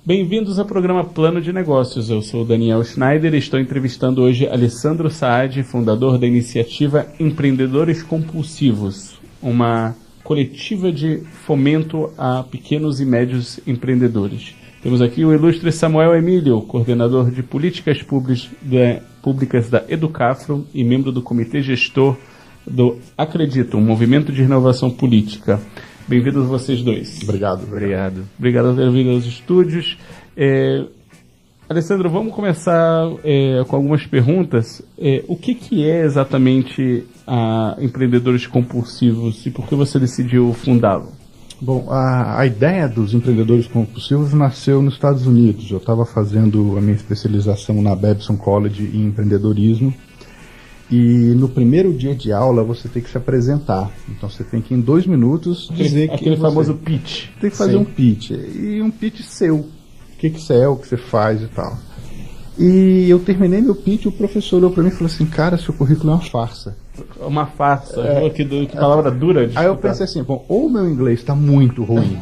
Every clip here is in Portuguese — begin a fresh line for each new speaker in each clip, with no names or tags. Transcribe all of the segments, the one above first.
Bem-vindos ao programa Plano de Negócios. Eu sou o Daniel Schneider e estou entrevistando hoje Alessandro Saad, fundador da iniciativa Empreendedores Compulsivos, uma coletiva de fomento a pequenos e médios empreendedores. Temos aqui o ilustre Samuel Emílio, coordenador de políticas públicas da Educafro e membro do comitê gestor do Acredito, um movimento de inovação política. Bem-vindos vocês dois.
Obrigado.
Obrigado por ter vindo aos estúdios. Alessandro, vamos começar com algumas perguntas. O que é exatamente a Empreendedores Compulsivos e por que você decidiu fundá-lo?
Bom, a ideia dos empreendedores compulsivos nasceu nos Estados Unidos. Eu estava fazendo a minha especialização na Babson College em empreendedorismo. E no primeiro dia de aula você tem que se apresentar. Então você tem que em 2 minutos dizer que
aquele famoso pitch.
Tem que fazer um pitch. E um pitch seu. O que você é, o que você faz e tal. E eu terminei meu pitch, o professor olhou para mim e falou assim: cara, seu currículo é uma farsa.
Uma farsa. Que palavra dura.
Aí eu pensei assim, bom, ou o meu inglês está muito ruim,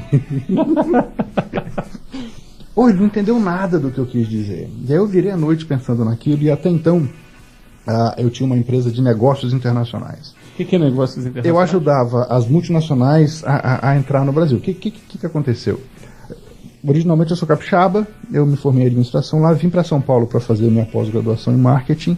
ou ele não entendeu nada do que eu quis dizer. E aí eu virei a noite pensando naquilo e até então eu tinha uma empresa de negócios internacionais.
O que é negócios internacionais?
Eu ajudava as multinacionais a entrar no Brasil. O que aconteceu? Originalmente eu sou capixaba, eu me formei em administração lá, vim para São Paulo para fazer minha pós-graduação em marketing.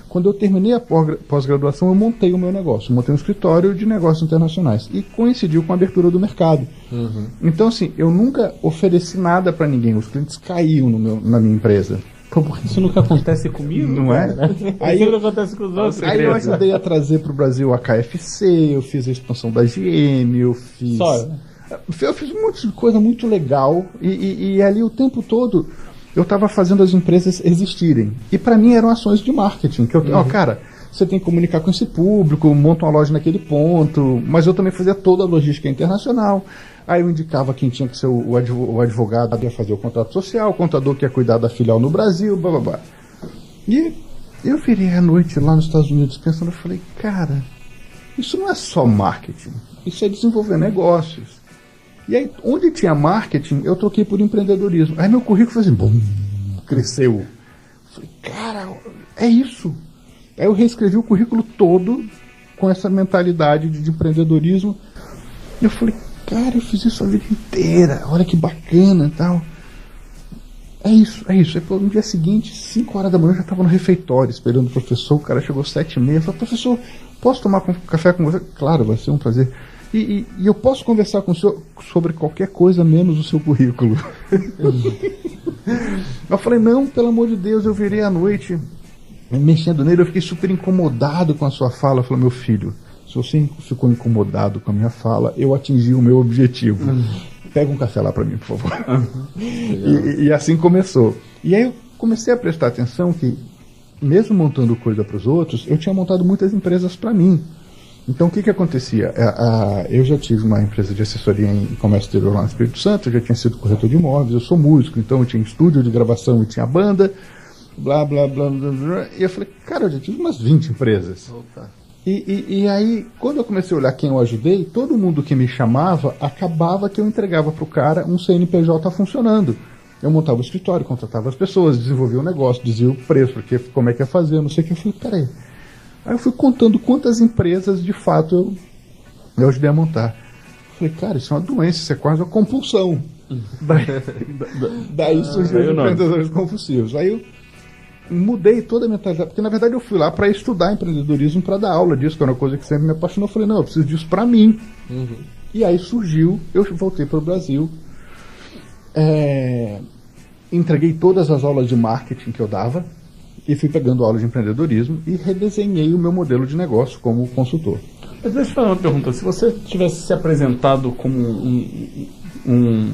Quando eu terminei a pós-graduação, eu montei o meu negócio, montei um escritório de negócios internacionais e coincidiu com a abertura do mercado. Uhum. Então, assim, eu nunca ofereci nada para ninguém, os clientes caíam na minha empresa.
Porque isso nunca acontece comigo?
Não é?
Aí não acontece com os outros.
Aí eu ajudei a trazer para o Brasil a KFC, eu fiz a expansão da GM, eu fiz um monte de coisa muito legal e ali o tempo todo eu estava fazendo as empresas existirem. E para mim eram ações de marketing. Cara, você tem que comunicar com esse público, monta uma loja naquele ponto, mas eu também fazia toda a logística internacional. Aí eu indicava quem tinha que ser o advogado que ia fazer o contrato social, o contador que ia cuidar da filial no Brasil, blá blá blá. E eu virei à noite lá nos Estados Unidos pensando, eu falei, cara, isso não é só marketing, isso é desenvolver negócios. E aí, onde tinha marketing, eu troquei por empreendedorismo. Aí meu currículo foi assim, bum, cresceu. Eu falei, cara, é isso. Aí eu reescrevi o currículo todo com essa mentalidade de empreendedorismo. E eu falei, cara, eu fiz isso a vida inteira, olha que bacana e tal. É isso. Aí, no dia seguinte, 5 horas da manhã, eu já estava no refeitório esperando o professor. O cara chegou às 7h30. Eu falei, professor, posso tomar café com você? Claro, vai ser um prazer. E eu posso conversar com o senhor sobre qualquer coisa menos o seu currículo. Eu falei, não, pelo amor de Deus, eu virei à noite mexendo nele, eu fiquei super incomodado com a sua fala. Eu falei, meu filho, se você ficou incomodado com a minha fala, eu atingi o meu objetivo. Pega um café lá para mim, por favor. E assim começou. E aí eu comecei a prestar atenção que, mesmo montando coisa para os outros, eu tinha montado muitas empresas para mim. Então o que acontecia? Eu já tive uma empresa de assessoria em comércio exterior lá no Espírito Santo, eu já tinha sido corretor de imóveis, eu sou músico, então eu tinha estúdio de gravação e tinha banda, blá, blá, blá, blá, blá. E eu falei, cara, eu já tive umas 20 empresas. Opa. E aí, quando eu comecei a olhar quem eu ajudei, todo mundo que me chamava, acabava que eu entregava para o cara um CNPJ funcionando. Eu montava o escritório, contratava as pessoas, desenvolvia o negócio, dizia o preço, porque como é que ia fazer, não sei o que. Eu falei, peraí. Aí eu fui contando quantas empresas, de fato, eu ajudei a montar. Eu falei, cara, isso é uma doença, isso é quase uma compulsão. Daí surgiu os empreendedores compulsivos. Aí eu mudei toda a mentalidade, porque na verdade eu fui lá para estudar empreendedorismo, para dar aula disso, que era uma coisa que sempre me apaixonou. Eu falei, não, eu preciso disso para mim. E aí surgiu, eu voltei para o Brasil, entreguei todas as aulas de marketing que eu dava, e fui pegando aulas de empreendedorismo e redesenhei o meu modelo de negócio como consultor.
Mas deixa eu fazer uma pergunta. Se você tivesse se apresentado como um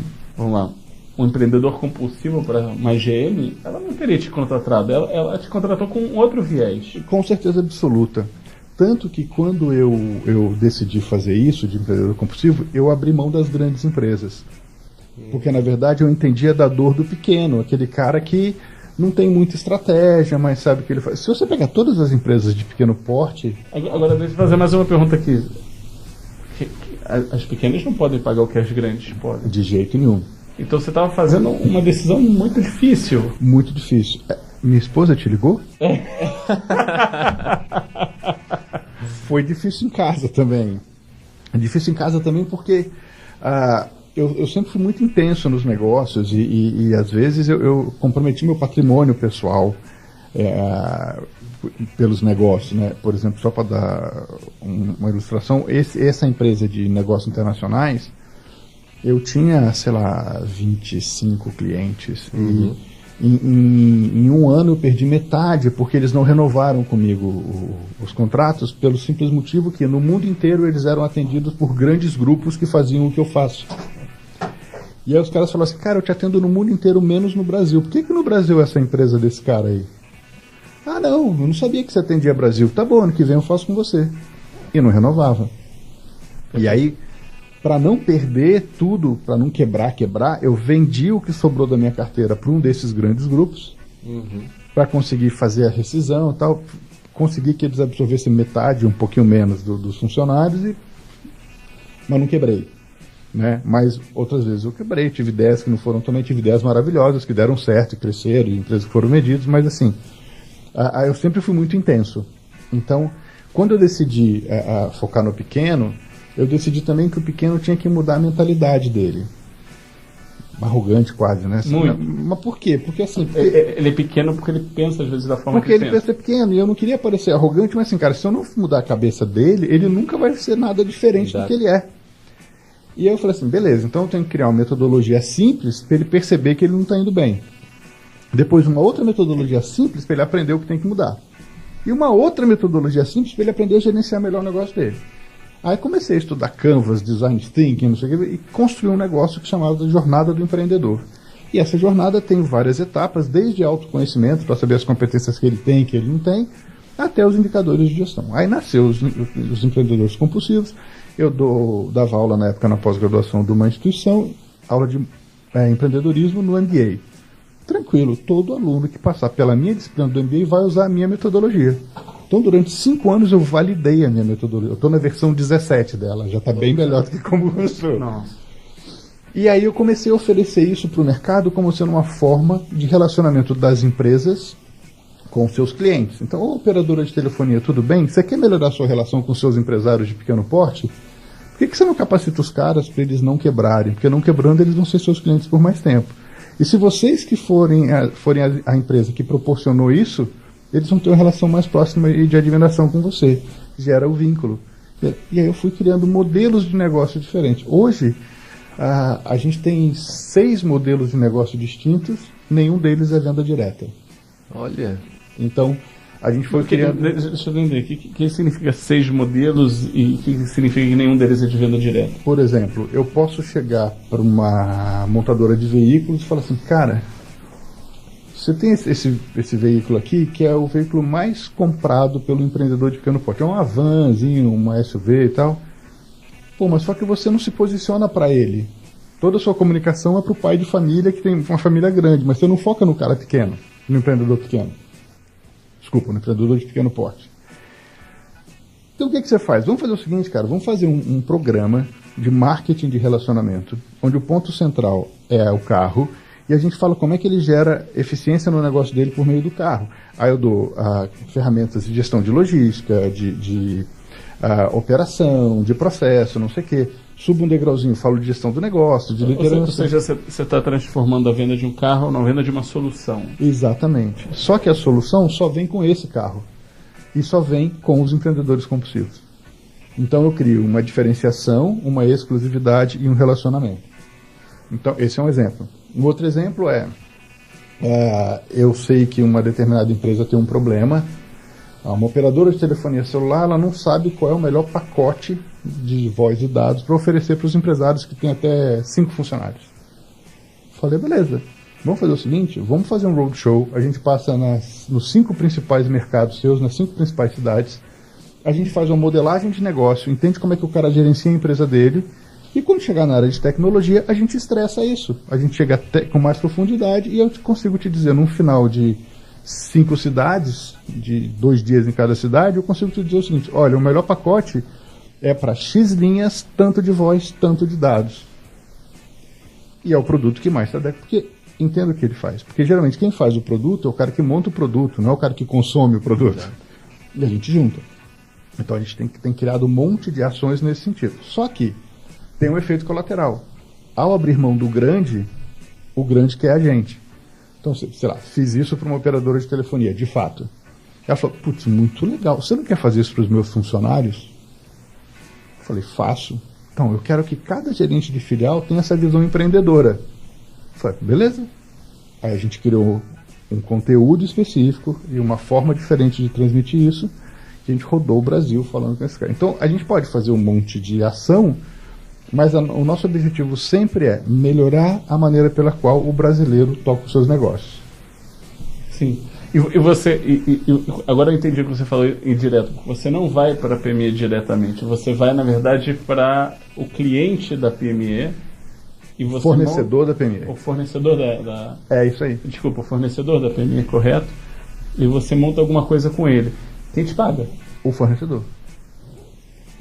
empreendedor compulsivo para uma GM, ela não teria te contratado. Ela te contratou com outro viés.
Com certeza absoluta. Tanto que quando eu decidi fazer isso de empreendedor compulsivo, eu abri mão das grandes empresas. Porque, na verdade, eu entendia da dor do pequeno, aquele cara que não tem muita estratégia, mas sabe o que ele faz. Se você pegar todas as empresas de pequeno porte...
Agora, deixa eu fazer mais uma pergunta aqui. As pequenas não podem pagar o que as grandes podem.
De jeito nenhum.
Então você estava fazendo uma decisão muito difícil.
Muito difícil. Minha esposa te ligou? Foi difícil em casa também. Difícil em casa também porque eu sempre fui muito intenso nos negócios e às vezes eu comprometi meu patrimônio pessoal pelos negócios, né? Por exemplo, só para dar uma ilustração, essa empresa de negócios internacionais, eu tinha, sei lá, 25 clientes e em um ano eu perdi metade porque eles não renovaram comigo os contratos pelo simples motivo que no mundo inteiro eles eram atendidos por grandes grupos que faziam o que eu faço. E aí os caras falaram assim, cara, eu te atendo no mundo inteiro, menos no Brasil. Por que no Brasil essa empresa desse cara aí? Ah, não, eu não sabia que você atendia Brasil. Tá bom, ano que vem eu faço com você. E não renovava. E aí, para não perder tudo, para não quebrar, eu vendi o que sobrou da minha carteira para um desses grandes grupos, para conseguir fazer a rescisão e tal, consegui que eles absorvessem metade, um pouquinho menos dos funcionários, mas não quebrei. Né? Mas outras vezes eu quebrei, tive ideias que não foram também, tive ideias maravilhosas, que deram certo e cresceram, e empresas que foram medidas, mas assim, eu sempre fui muito intenso. Então, quando eu decidi focar no pequeno, eu decidi também que o pequeno tinha que mudar a mentalidade dele. Arrogante quase, né?
Muito.
Mas por quê? Porque assim...
Ele é pequeno porque ele pensa às vezes da forma que ele pensa.
Porque ele pensa pequeno, e eu não queria parecer arrogante, mas assim, cara, se eu não mudar a cabeça dele, ele nunca vai ser nada diferente do que ele é. E aí eu falei assim, beleza, então eu tenho que criar uma metodologia simples para ele perceber que ele não está indo bem. Depois uma outra metodologia simples para ele aprender o que tem que mudar. E uma outra metodologia simples para ele aprender a gerenciar melhor o negócio dele. Aí comecei a estudar Canvas, Design Thinking, não sei o que, e construí um negócio que chamava Jornada do Empreendedor. E essa jornada tem várias etapas, desde autoconhecimento, para saber as competências que ele tem e que ele não tem, até os indicadores de gestão. Aí nasceu os empreendedores compulsivos. Eu dava aula na época na pós-graduação de uma instituição, aula de empreendedorismo no MBA. Tranquilo, todo aluno que passar pela minha disciplina do MBA vai usar a minha metodologia. Então, durante 5 anos eu validei a minha metodologia. Eu estou na versão 17 dela, já está bem melhor do que como começou. E aí eu comecei a oferecer isso para o mercado como sendo uma forma de relacionamento das empresas com seus clientes. Então, ô operadora de telefonia, tudo bem? Você quer melhorar a sua relação com seus empresários de pequeno porte? Por que você não capacita os caras para eles não quebrarem? Porque não quebrando, eles vão ser seus clientes por mais tempo. E se vocês que forem a empresa que proporcionou isso, eles vão ter uma relação mais próxima e de admiração com você. Gera o vínculo. E aí eu fui criando modelos de negócio diferentes. Hoje, a gente tem 6 modelos de negócio distintos, nenhum deles é venda direta.
Olha.
Então, a gente foi criando...
Deixa eu entender, o que significa 6 modelos e o que significa que nenhum deles é de venda direta?
Por exemplo, eu posso chegar para uma montadora de veículos e falar assim, cara, você tem esse veículo aqui, que é o veículo mais comprado pelo empreendedor de pequeno porte. É uma vanzinho, uma SUV e tal. Pô, mas só que você não se posiciona para ele. Toda a sua comunicação é para o pai de família que tem uma família grande, mas você não foca no cara pequeno, no empreendedor pequeno. Desculpa, no empreendedor de pequeno porte. Então o que você faz? Vamos fazer o seguinte, cara, vamos fazer um programa de marketing de relacionamento, onde o ponto central é o carro, e a gente fala como é que ele gera eficiência no negócio dele por meio do carro. Aí eu dou ferramentas de gestão de logística, de operação, de processo, não sei o quê. Subo um degrauzinho, falo de gestão do negócio, de liderança.
Ou seja, você está transformando a venda de um carro na venda de uma solução.
Exatamente. Só que a solução só vem com esse carro. E só vem com os empreendedores compulsivos. Então eu crio uma diferenciação, uma exclusividade e um relacionamento. Então esse é um exemplo. Um outro exemplo eu sei que uma determinada empresa tem um problema. Uma operadora de telefonia celular, ela não sabe qual é o melhor pacote de voz e dados para oferecer para os empresários que têm até 5 funcionários. Falei, beleza, vamos fazer o seguinte, vamos fazer um roadshow, a gente passa nos 5 principais mercados seus, nas 5 principais cidades, a gente faz uma modelagem de negócio, entende como é que o cara gerencia a empresa dele, e quando chegar na área de tecnologia, a gente estressa isso, a gente chega com mais profundidade e eu consigo te dizer, num final de 5 cidades, de 2 dias em cada cidade, eu consigo te dizer o seguinte, olha, o melhor pacote é para X linhas, tanto de voz, tanto de dados. E é o produto que mais se adequa, porque entendo o que ele faz. Porque geralmente quem faz o produto é o cara que monta o produto, não é o cara que consome o produto. E a gente junta. Então a gente tem criado um monte de ações nesse sentido. Só que tem um efeito colateral. Ao abrir mão do grande, o grande quer a gente. Então, sei lá, fiz isso para uma operadora de telefonia, de fato. Ela falou, putz, muito legal. Você não quer fazer isso para os meus funcionários? Eu falei, faço. Então, eu quero que cada gerente de filial tenha essa visão empreendedora. Eu falei, beleza. Aí a gente criou um conteúdo específico e uma forma diferente de transmitir isso. A gente rodou o Brasil falando com esse cara. Então, a gente pode fazer um monte de ação, mas o nosso objetivo sempre é melhorar a maneira pela qual o brasileiro toca os seus negócios.
Sim. E você, agora eu entendi o que você falou indireto. Você não vai para a PME diretamente, você vai, na verdade, para o cliente da PME. E você
fornecedor da PME.
O fornecedor da...
É isso aí.
Desculpa, o fornecedor da PME, correto? E você monta alguma coisa com ele. Quem te paga?
O fornecedor.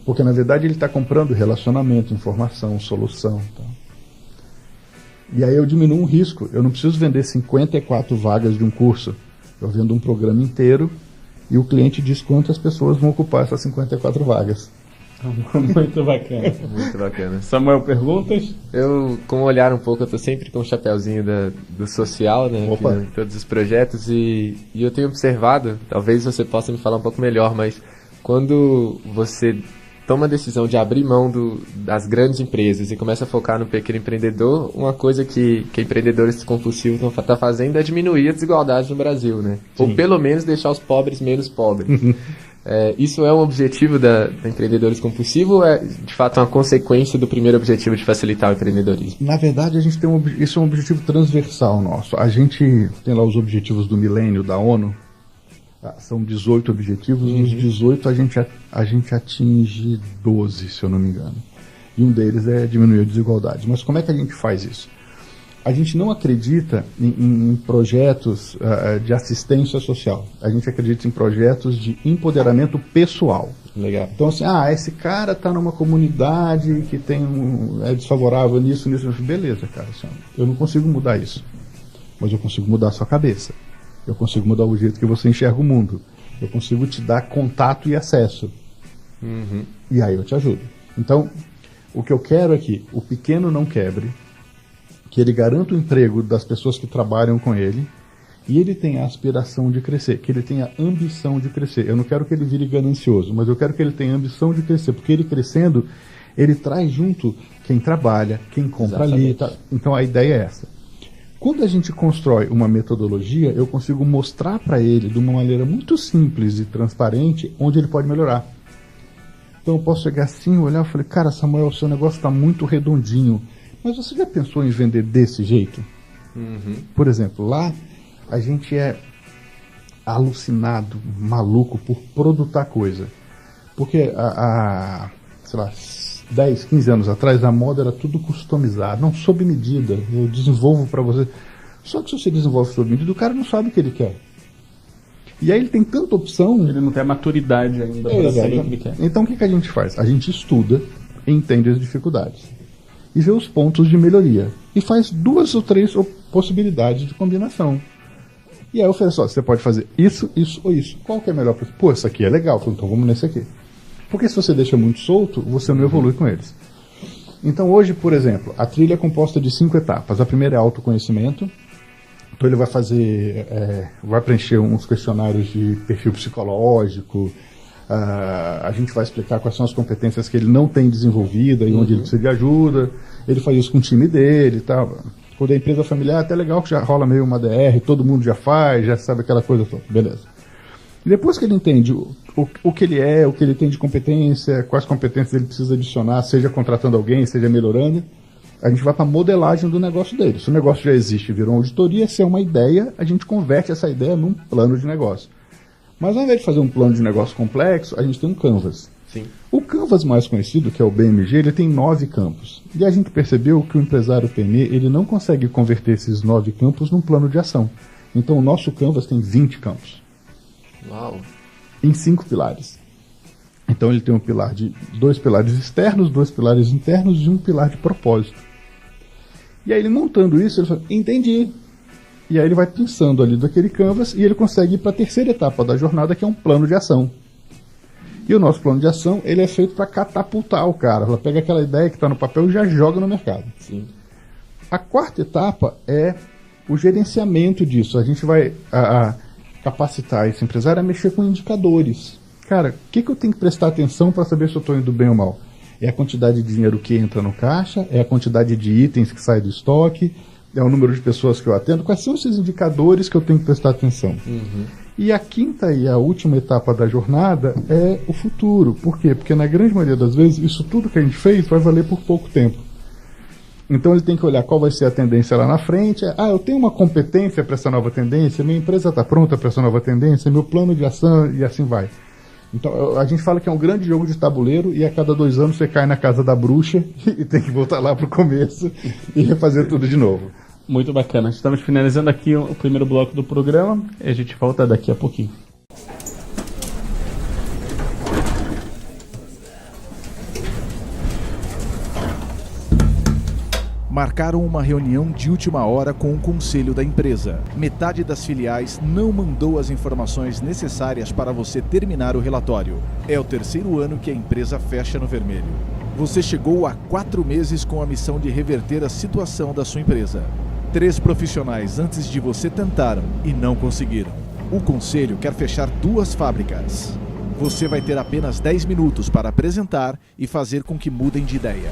Porque, na verdade, ele está comprando relacionamento, informação, solução. Tá? E aí eu diminuo um risco. Eu não preciso vender 54 vagas de um curso. Eu vendo um programa inteiro e o cliente diz quantas pessoas vão ocupar essas 54 vagas.
Muito bacana.
Muito bacana.
Samuel, perguntas?
Eu, com um olhar um pouco, eu tô sempre com o chapéuzinho do social, né?
Opa.
Aqui, em todos os projetos e eu tenho observado, talvez você possa me falar um pouco melhor, mas quando você toma a decisão de abrir mão das grandes empresas e começa a focar no pequeno empreendedor, uma coisa que empreendedores compulsivos estão fazendo é diminuir a desigualdade no Brasil, né? Sim. Ou pelo menos deixar os pobres menos pobres. Isso é um objetivo da Empreendedores Compulsivos ou é, de fato, uma consequência do primeiro objetivo de facilitar o empreendedorismo?
Na verdade, a gente tem isso é um objetivo transversal nosso. A gente tem lá os objetivos do milênio da ONU. São 18 objetivos, nos 18 a gente atinge 12, se eu não me engano. E um deles é diminuir a desigualdade. Mas como é que a gente faz isso? A gente não acredita em projetos de assistência social. A gente acredita em projetos de empoderamento pessoal.
Legal.
Então, assim, esse cara está numa comunidade que é desfavorável nisso. Beleza, cara. Assim, eu não consigo mudar isso. Mas eu consigo mudar a sua cabeça. Eu consigo mudar o jeito que você enxerga o mundo. Eu consigo te dar contato e acesso. E aí eu te ajudo. Então, o que eu quero é que o pequeno não quebre, que ele garanta o emprego das pessoas que trabalham com ele, e ele tenha a aspiração de crescer, que ele tenha a ambição de crescer. Eu não quero que ele vire ganancioso, mas eu quero que ele tenha a ambição de crescer, porque ele crescendo, ele traz junto quem trabalha, quem compra. Exatamente. Ali. Tá? Então a ideia é essa. Quando a gente constrói uma metodologia, eu consigo mostrar para ele, de uma maneira muito simples e transparente, onde ele pode melhorar. Então eu posso chegar assim, olhar e falar, cara, Samuel, o seu negócio está muito redondinho, mas você já pensou em vender desse jeito? Por exemplo, lá a gente é alucinado, maluco por produtar coisa. Porque sei lá, 10, 15 anos atrás, a moda era tudo customizado, não sob medida. Eu desenvolvo para você. Só que se você desenvolve sob medida, o cara não sabe o que ele quer. E aí ele tem tanta opção.
Ele não tem a maturidade ainda para saber o que ele quer.
Então o que a gente faz? A gente estuda, entende as dificuldades e vê os pontos de melhoria. E faz 2 ou 3 possibilidades de combinação. E aí eu falei só, você pode fazer isso, isso ou isso. Qual que é melhor? Pô, isso aqui é legal, então vamos nesse aqui. Porque se você deixa muito solto, você não evolui com eles. Então hoje, por exemplo, a trilha é composta de 5 etapas. A primeira é autoconhecimento. Então ele vai vai preencher uns questionários de perfil psicológico. A gente vai explicar quais são as competências que ele não tem desenvolvida e onde ele precisa de ajuda. Ele faz isso com o time dele e tal. Quando é empresa familiar, até legal que já rola meio uma DR, todo mundo já faz, já sabe aquela coisa toda. Beleza. E depois que ele entende o que ele é, o que ele tem de competência, quais competências ele precisa adicionar, seja contratando alguém, seja melhorando, a gente vai para a modelagem do negócio dele. Se o negócio já existe e virou uma auditoria, se é uma ideia, a gente converte essa ideia num plano de negócio. Mas ao invés de fazer um plano de negócio complexo, a gente tem um Canvas.
Sim.
O Canvas mais conhecido, que é o BMG, ele tem 9 campos. E a gente percebeu que o empresário PME, ele não consegue converter esses 9 campos num plano de ação. Então o nosso Canvas tem 20 campos.
Uau!
Em 5 pilares. Então ele tem 2 pilares externos, 2 pilares internos e um pilar de propósito. E aí ele montando isso, ele fala, entendi. E aí ele vai pensando ali daquele canvas e ele consegue ir para a terceira etapa da jornada, que é um plano de ação. E o nosso plano de ação, ele é feito para catapultar o cara. Ela pega aquela ideia que está no papel e já joga no mercado.
Sim.
A quarta etapa é o gerenciamento disso. A gente vai capacitar esse empresário a mexer com indicadores. Cara, o que eu tenho que prestar atenção para saber se eu estou indo bem ou mal? É a quantidade de dinheiro que entra no caixa, é a quantidade de itens que sai do estoque, é o número de pessoas que eu atendo. Quais são esses indicadores que eu tenho que prestar atenção? E a quinta e a última etapa da jornada é o futuro. Por quê? Porque na grande maioria das vezes, isso tudo que a gente fez vai valer por pouco tempo. Então ele tem que olhar qual vai ser a tendência lá na frente. Eu tenho uma competência para essa nova tendência, minha empresa está pronta para essa nova tendência, meu plano de ação, e assim vai. Então a gente fala que é um grande jogo de tabuleiro e a cada 2 anos você cai na casa da bruxa e tem que voltar lá para o começo e refazer tudo de novo.
Muito bacana. Estamos finalizando aqui o primeiro bloco do programa e a gente volta daqui a pouquinho.
Marcaram uma reunião de última hora com o conselho da empresa. Metade das filiais não mandou as informações necessárias para você terminar o relatório. É o 3º ano que a empresa fecha no vermelho. Você chegou a 4 meses com a missão de reverter a situação da sua empresa. 3 profissionais antes de você tentaram e não conseguiram. O conselho quer fechar 2 fábricas. Você vai ter apenas 10 minutos para apresentar e fazer com que mudem de ideia.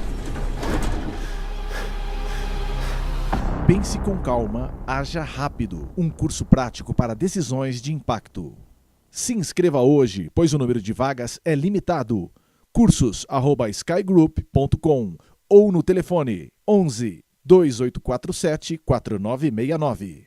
Pense com calma, haja rápido. Um curso prático para decisões de impacto. Se inscreva hoje, pois o número de vagas é limitado. cursos@skygroup.com ou no telefone 11 2847 4969.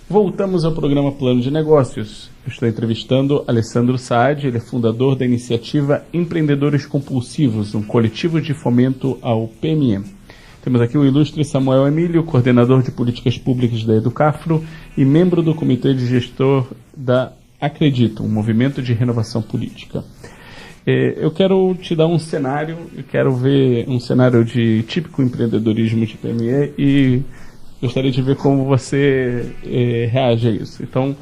Voltamos ao programa Plano de Negócios. Eu estou entrevistando Alessandro Saad, ele é fundador da iniciativa Empreendedores Compulsivos, um coletivo de fomento ao PME. Temos aqui o ilustre Samuel Emílio, coordenador de políticas públicas da Educafro e membro do comitê de gestor da Acredito, um movimento de renovação política. Eu quero te dar um cenário, eu quero ver um cenário de típico empreendedorismo de PME e gostaria de ver como você reage a isso. Então,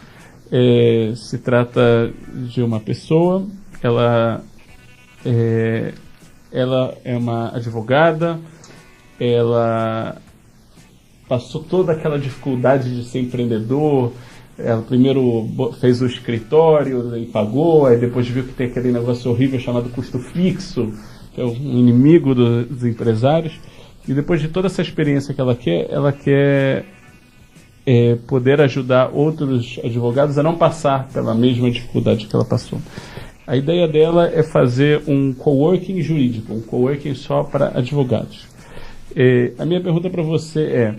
se trata de uma pessoa, ela é uma advogada, ela passou toda aquela dificuldade de ser empreendedor. Ela primeiro fez o escritório e pagou, aí depois viu que tem aquele negócio horrível chamado custo fixo, que é um inimigo dos empresários. E depois de toda essa experiência que ela quer poder ajudar outros advogados a não passar pela mesma dificuldade que ela passou. A ideia dela é fazer um coworking jurídico, um coworking só para advogados. A minha pergunta para você é,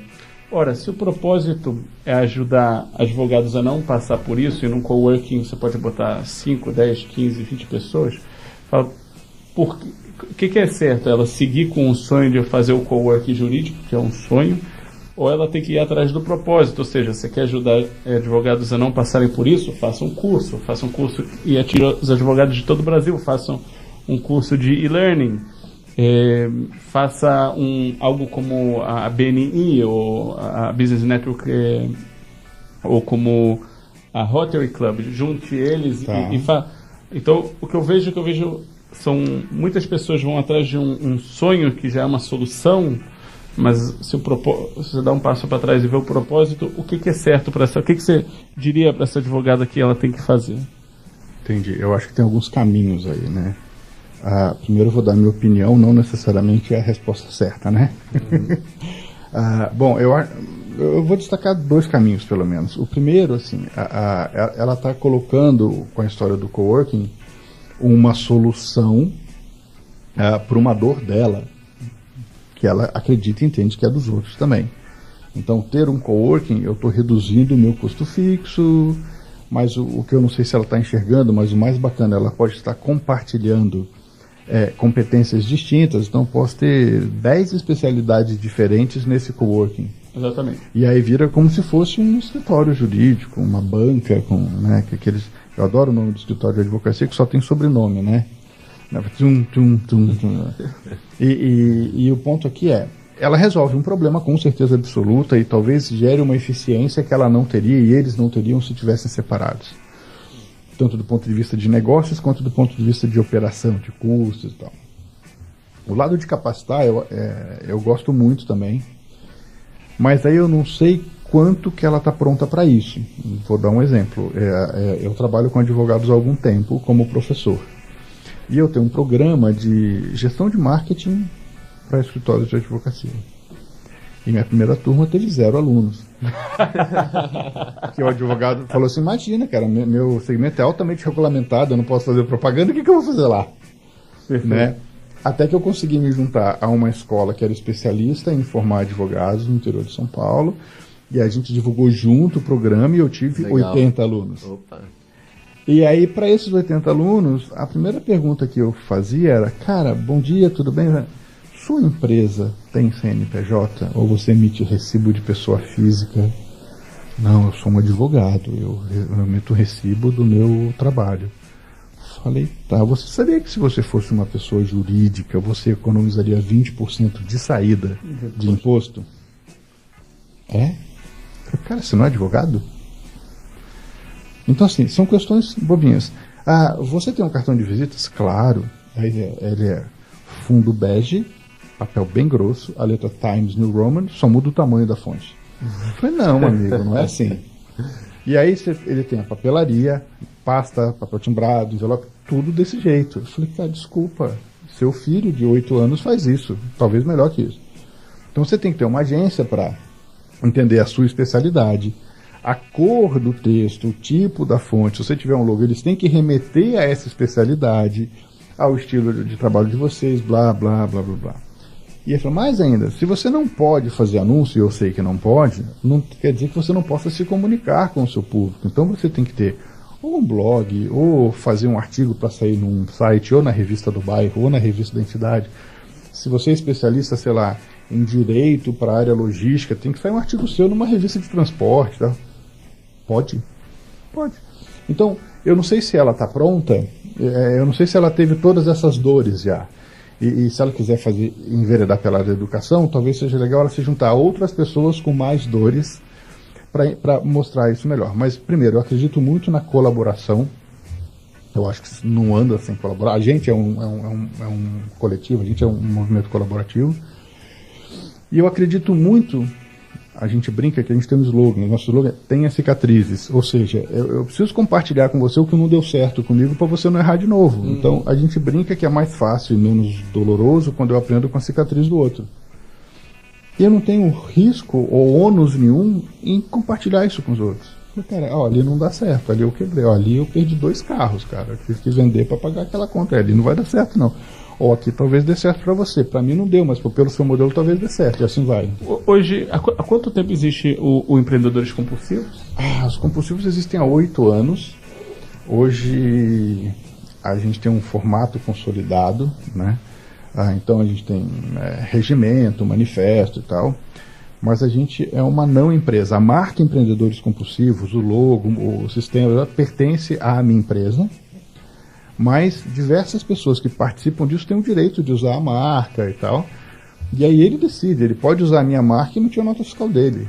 ora, se o propósito é ajudar advogados a não passar por isso, e num coworking você pode botar 5, 10, 15, 20 pessoas, fala, o que é certo? Ela seguir com o sonho de fazer o coworking jurídico, que é um sonho, ou ela tem que ir atrás do propósito? Ou seja, você quer ajudar advogados a não passarem por isso? Faça um curso e atire os advogados de todo o Brasil, façam um curso de e-learning, faça algo como a BNI ou a Business Network, ou como a Rotary Club, junte eles e então o que eu vejo são muitas pessoas vão atrás de um sonho que já é uma solução, mas se você dá um passo para trás e vê o propósito, o que é certo para essa? O que você diria para essa advogada que ela tem que fazer?
Entendi. Eu acho que tem alguns caminhos aí, né? Primeiro eu vou dar minha opinião, não necessariamente é a resposta certa, né? Bom, eu vou destacar 2 caminhos, pelo menos. O primeiro, assim, ela está colocando, com a história do coworking, uma solução para uma dor dela, que ela acredita e entende que é dos outros também. Então, ter um coworking, eu estou reduzindo o meu custo fixo, mas o que eu não sei se ela está enxergando, mas o mais bacana, ela pode estar compartilhando competências distintas, então posso ter 10 especialidades diferentes nesse coworking.
Exatamente.
E aí vira como se fosse um escritório jurídico, uma banca, eu adoro o nome do escritório de advocacia, que só tem sobrenome, né? E o ponto aqui é, ela resolve um problema com certeza absoluta e talvez gere uma eficiência que ela não teria e eles não teriam se tivessem separados. Tanto do ponto de vista de negócios quanto do ponto de vista de operação, de custos e tal. O lado de capacitar eu gosto muito também, mas aí eu não sei quanto que ela está pronta para isso. Vou dar um exemplo. Eu trabalho com advogados há algum tempo como professor. E eu tenho um programa de gestão de marketing para escritórios de advocacia. E minha primeira turma teve 0 alunos. Que o advogado falou assim, imagina, cara, meu segmento é altamente regulamentado, eu não posso fazer propaganda, o que eu vou fazer lá? Né? Até que eu consegui me juntar a uma escola que era especialista em formar advogados no interior de São Paulo, e a gente divulgou junto o programa e eu tive 80 alunos.
Opa.
E aí, para esses 80 alunos, a primeira pergunta que eu fazia era, cara, bom dia, tudo bem? Sua empresa tem CNPJ? Ou você emite recibo de pessoa física? Não, eu sou um advogado, eu emito recibo do meu trabalho. Falei, tá, você sabia que se você fosse uma pessoa jurídica, você economizaria 20% de saída de imposto? É? Cara, você não é advogado? Então, assim, são questões bobinhas. Você tem um cartão de visitas? Claro. Ele é fundo bege, papel bem grosso, a letra Times New Roman, só muda o tamanho da fonte. Eu falei, não, amigo, não é assim. E aí ele tem a papelaria, pasta, papel timbrado, envelope, tudo desse jeito. Eu falei, cara, desculpa, seu filho de 8 anos faz isso, talvez melhor que isso. Então você tem que ter uma agência para entender a sua especialidade, a cor do texto, o tipo da fonte. Se você tiver um logo, eles têm que remeter a essa especialidade, ao estilo de trabalho de vocês, blá, blá, blá, blá, blá. E ele falou, mais ainda, se você não pode fazer anúncio, e eu sei que não pode, não quer dizer que você não possa se comunicar com o seu público. Então você tem que ter ou um blog, ou fazer um artigo para sair num site, ou na revista do bairro, ou na revista da entidade. Se você é especialista, sei lá, em direito para a área logística, tem que sair um artigo seu numa revista de transporte, tá? Pode? Pode. Então, eu não sei se ela está pronta, eu não sei se ela teve todas essas dores já. E se ela quiser enveredar pela área da educação, talvez seja legal ela se juntar a outras pessoas com mais dores para mostrar isso melhor. Mas, primeiro, eu acredito muito na colaboração. Eu acho que não anda sem colaborar. A gente é um coletivo, a gente é um movimento colaborativo. E eu acredito muito, a gente brinca que a gente tem um slogan, o nosso slogan é tenha cicatrizes, ou seja, eu preciso compartilhar com você o que não deu certo comigo para você não errar de novo. Então a gente brinca que é mais fácil e menos doloroso quando eu aprendo com a cicatriz do outro. E eu não tenho risco ou ônus nenhum em compartilhar isso com os outros. Cara, ali não dá certo, ali eu quebrei, ali eu perdi 2 carros, cara, eu tive que vender para pagar aquela conta, ali não vai dar certo não. Ou aqui talvez dê certo para você. Para mim não deu, mas pelo seu modelo talvez dê certo. E assim vai.
Hoje, há quanto tempo existe o Empreendedores Compulsivos?
Os compulsivos existem há 8 anos. Hoje a gente tem um formato consolidado, né? Então a gente tem regimento, manifesto e tal. Mas a gente é uma não empresa. A marca Empreendedores Compulsivos, o logo, o sistema, pertence à minha empresa. Mas diversas pessoas que participam disso têm o direito de usar a marca e tal. E aí ele decide, ele pode usar a minha marca e não tira a nota fiscal dele.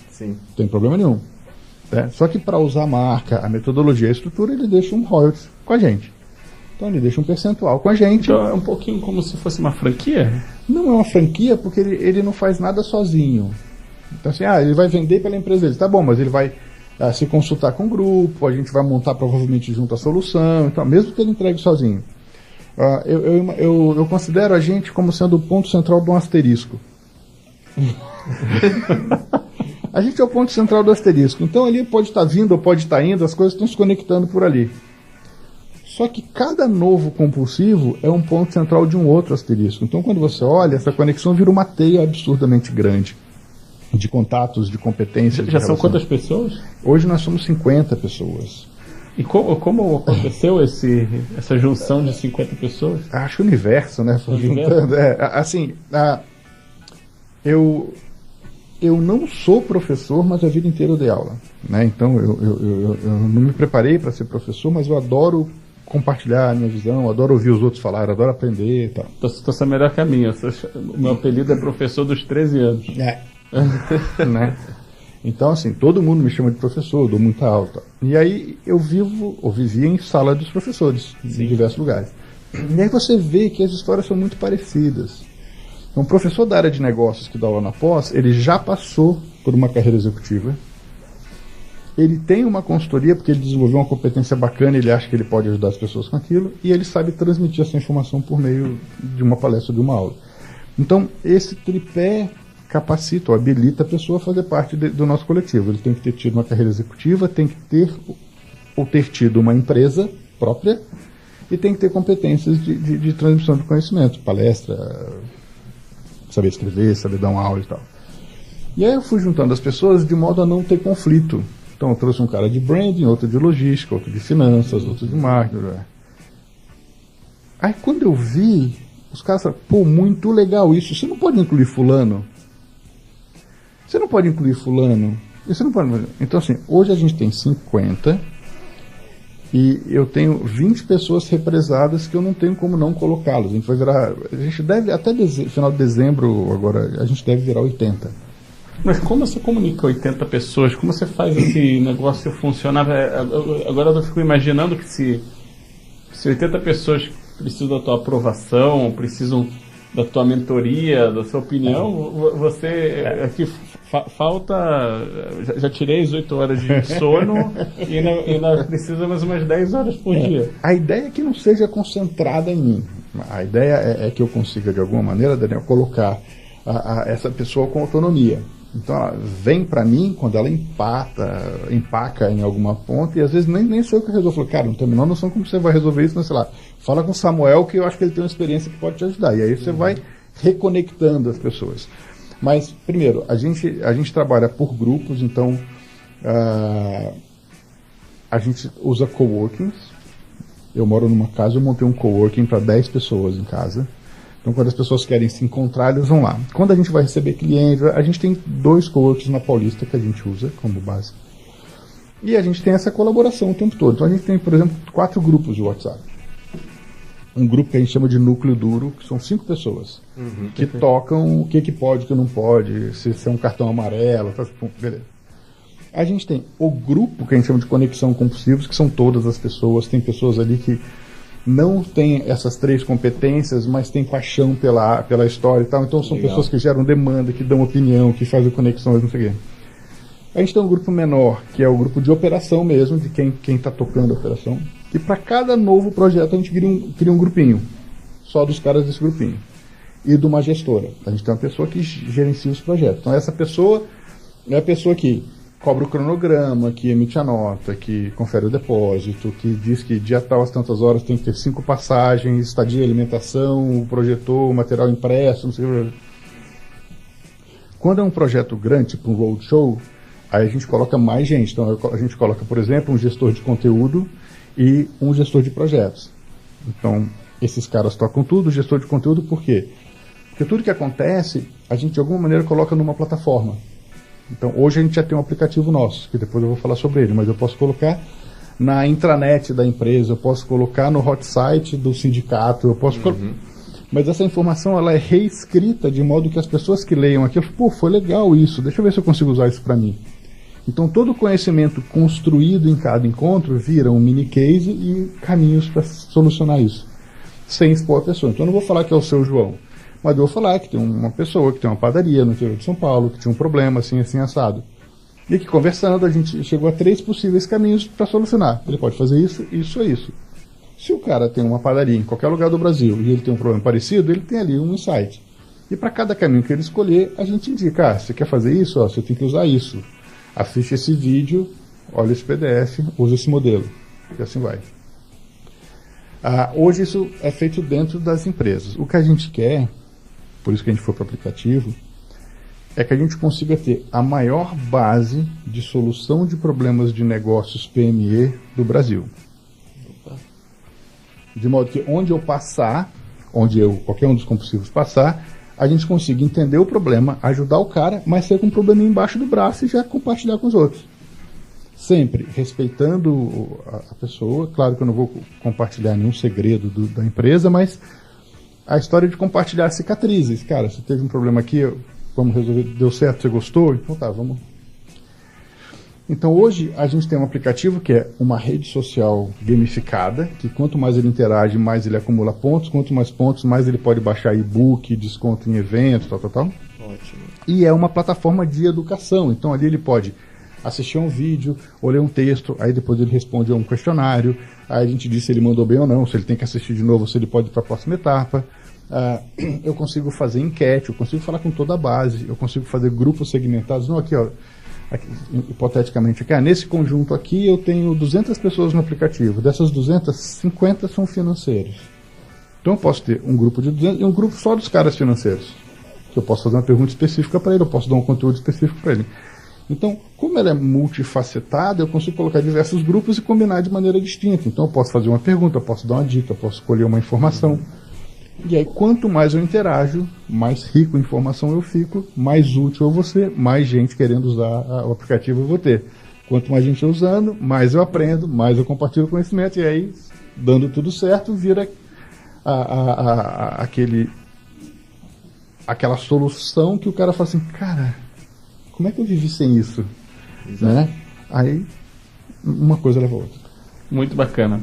Sim.
Não tem problema nenhum. Só que para usar a marca, a metodologia, a estrutura, ele deixa um royalties com a gente. Então ele deixa um percentual com a gente.
Então é um pouquinho como se fosse uma franquia?
Não é uma franquia porque ele não faz nada sozinho. Então assim, ele vai vender pela empresa dele. Tá bom, mas ele vai se consultar com o grupo, a gente vai montar provavelmente junto a solução, então, mesmo que ele entregue sozinho. Eu considero a gente como sendo o ponto central de um asterisco. A gente é o ponto central do asterisco. Então ali pode estar vindo ou pode estar indo, as coisas estão se conectando por ali. Só que cada novo compulsivo é um ponto central de um outro asterisco. Então quando você olha, essa conexão vira uma teia absurdamente grande. De contatos, de competências.
Já são quantas pessoas?
Hoje nós somos 50 pessoas.
E como aconteceu essa junção de 50 pessoas?
Acho o universo, né? Juntando. Assim, eu não sou professor, mas a vida inteira eu dei aula. Né? Então eu não me preparei para ser professor, mas eu adoro compartilhar a minha visão, adoro ouvir os outros falar, adoro aprender e tal.
Tô sendo melhor que a minha. O meu apelido é professor dos 13 anos.
Né? Então, assim, todo mundo me chama de professor, dou muita aula. E aí eu vivia em sala dos professores, em diversos lugares. E aí você vê que as histórias são muito parecidas. Então, o professor da área de negócios que dá aula na pós, ele já passou por uma carreira executiva. Ele tem uma consultoria porque ele desenvolveu uma competência bacana, ele acha que ele pode ajudar as pessoas com aquilo, e ele sabe transmitir essa informação por meio de uma palestra, de uma aula. Então, esse tripé capacita ou habilita a pessoa a fazer parte do nosso coletivo. Ele tem que ter tido uma carreira executiva, tem que ter ou ter tido uma empresa própria e tem que ter competências de transmissão de conhecimento, palestra, saber escrever, saber dar uma aula e tal. E aí eu fui juntando as pessoas de modo a não ter conflito. Então eu trouxe um cara de branding, outro de logística, outro de finanças, outro de marketing. Aí quando eu vi, os caras falaram, pô, muito legal isso, você não pode incluir fulano? Você não pode incluir fulano? Você não pode... Então assim, hoje a gente tem 50 e eu tenho 20 pessoas represadas que eu não tenho como não colocá-los. A gente vai virar... A gente deve, até final de dezembro, agora, a gente deve virar 80.
Mas como você comunica 80 pessoas? Como você faz esse negócio funcionar? Agora eu fico imaginando que se 80 pessoas precisam da tua aprovação, precisam da tua mentoria, da sua opinião, você aqui falta, já tirei as 8 horas de sono e ainda precisa mais umas 10 horas por dia.
A ideia é que não seja concentrada em mim. A ideia é que eu consiga, de alguma maneira, Daniel, colocar essa pessoa com autonomia. Então ela vem para mim quando ela empaca em alguma ponta, e às vezes nem sou eu que resolvo. Falo, cara, não tenho a menor noção como você vai resolver isso, mas sei lá, fala com o Samuel que eu acho que ele tem uma experiência que pode te ajudar. E aí você vai reconectando as pessoas. Mas, primeiro, a gente trabalha por grupos, então a gente usa coworkings. Eu moro numa casa, eu montei um coworking para 10 pessoas em casa. Então, quando as pessoas querem se encontrar, eles vão lá. Quando a gente vai receber clientes, a gente tem 2 coworkings na Paulista que a gente usa como base. E a gente tem essa colaboração o tempo todo. Então, a gente tem, por exemplo, 4 grupos de WhatsApp. Um grupo que a gente chama de núcleo duro, que são 5 pessoas, que tocam o que pode, o que não pode, se é um cartão amarelo, beleza. A gente tem o grupo que a gente chama de conexão compulsivos, que são todas as pessoas. Tem pessoas ali que não tem essas 3 competências, mas tem paixão pela história e tal. Então são pessoas que geram demanda, que dão opinião, que fazem conexões, não sei o quê. A gente tem um grupo menor, que é o grupo de operação mesmo, de quem está tocando a operação. E para cada novo projeto a gente cria um grupinho, só dos caras desse grupinho. E de uma gestora. A gente tem uma pessoa que gerencia os projetos. Então essa pessoa é a pessoa que cobra o cronograma, que emite a nota, que confere o depósito, que diz que dia tal às tantas horas tem que ter 5 passagens, estadia, alimentação, o projetor, o material impresso, não sei o que. Quando é um projeto grande, tipo um roadshow, aí a gente coloca mais gente. Então a gente coloca, por exemplo, um gestor de conteúdo e um gestor de projetos. Então esses caras tocam tudo, o gestor de conteúdo, por quê? Porque tudo que acontece, a gente de alguma maneira coloca numa plataforma. Então, hoje a gente já tem um aplicativo nosso, que depois eu vou falar sobre ele, mas eu posso colocar na intranet da empresa, eu posso colocar no hot site do sindicato, eu posso mas essa informação ela é reescrita de modo que as pessoas que leiam aquilo, pô, foi legal isso, deixa eu ver se eu consigo usar isso para mim. Então, todo o conhecimento construído em cada encontro vira um mini case e caminhos para solucionar isso, sem expor a pessoa. Então, eu não vou falar que é o seu João, mas eu vou falar que tem uma pessoa que tem uma padaria no interior de São Paulo, que tinha um problema assim, assim, assado. E que conversando a gente chegou a 3 possíveis caminhos para solucionar. Ele pode fazer isso, isso e isso. Se o cara tem uma padaria em qualquer lugar do Brasil e ele tem um problema parecido, ele tem ali um insight. E para cada caminho que ele escolher, a gente indica, você quer fazer isso? Você tem que usar isso. Assiste esse vídeo, olha esse PDF, usa esse modelo. E assim vai. Hoje isso é feito dentro das empresas. O que a gente quer, por isso que a gente foi para o aplicativo, é que a gente consiga ter a maior base de solução de problemas de negócios PME do Brasil. De modo que onde eu passar, qualquer um dos compulsivos passar, a gente consiga entender o problema, ajudar o cara, mas ser com um probleminha embaixo do braço e já compartilhar com os outros. Sempre respeitando a pessoa. Claro que eu não vou compartilhar nenhum segredo da empresa, mas a história de compartilhar cicatrizes. Cara, você teve um problema aqui, vamos resolver, deu certo, você gostou? Então tá, vamos. Então hoje a gente tem um aplicativo que é uma rede social gamificada, que quanto mais ele interage, mais ele acumula pontos, quanto mais pontos, mais ele pode baixar e-book, desconto em eventos, tal.
Ótimo.
E é uma plataforma de educação, então ali ele pode assistir a um vídeo, ou ler um texto, aí depois ele responde a um questionário, aí a gente diz se ele mandou bem ou não, se ele tem que assistir de novo, se ele pode ir para a próxima etapa. Eu consigo fazer enquete, eu consigo falar com toda a base, eu consigo fazer grupos segmentados. Não, aqui, ó, hipoteticamente, aqui, nesse conjunto aqui eu tenho 200 pessoas no aplicativo, dessas 200, 50 são financeiros. Então eu posso ter um grupo de 200 e um grupo só dos caras financeiros, que eu posso fazer uma pergunta específica para ele, eu posso dar um conteúdo específico para ele. Então, como ela é multifacetada, eu consigo colocar diversos grupos e combinar de maneira distinta. Então eu posso fazer uma pergunta, eu posso dar uma dica, eu posso escolher uma informação. E aí, quanto mais eu interajo, mais rico em informação eu fico, mais útil eu vou ser, mais gente querendo usar o aplicativo eu vou ter. Quanto mais gente usando, mais eu aprendo, mais eu compartilho conhecimento, e aí, dando tudo certo, vira aquela solução que o cara fala assim, cara, como é que eu vivi sem isso? Né? Aí, uma coisa leva a outra.
Muito bacana.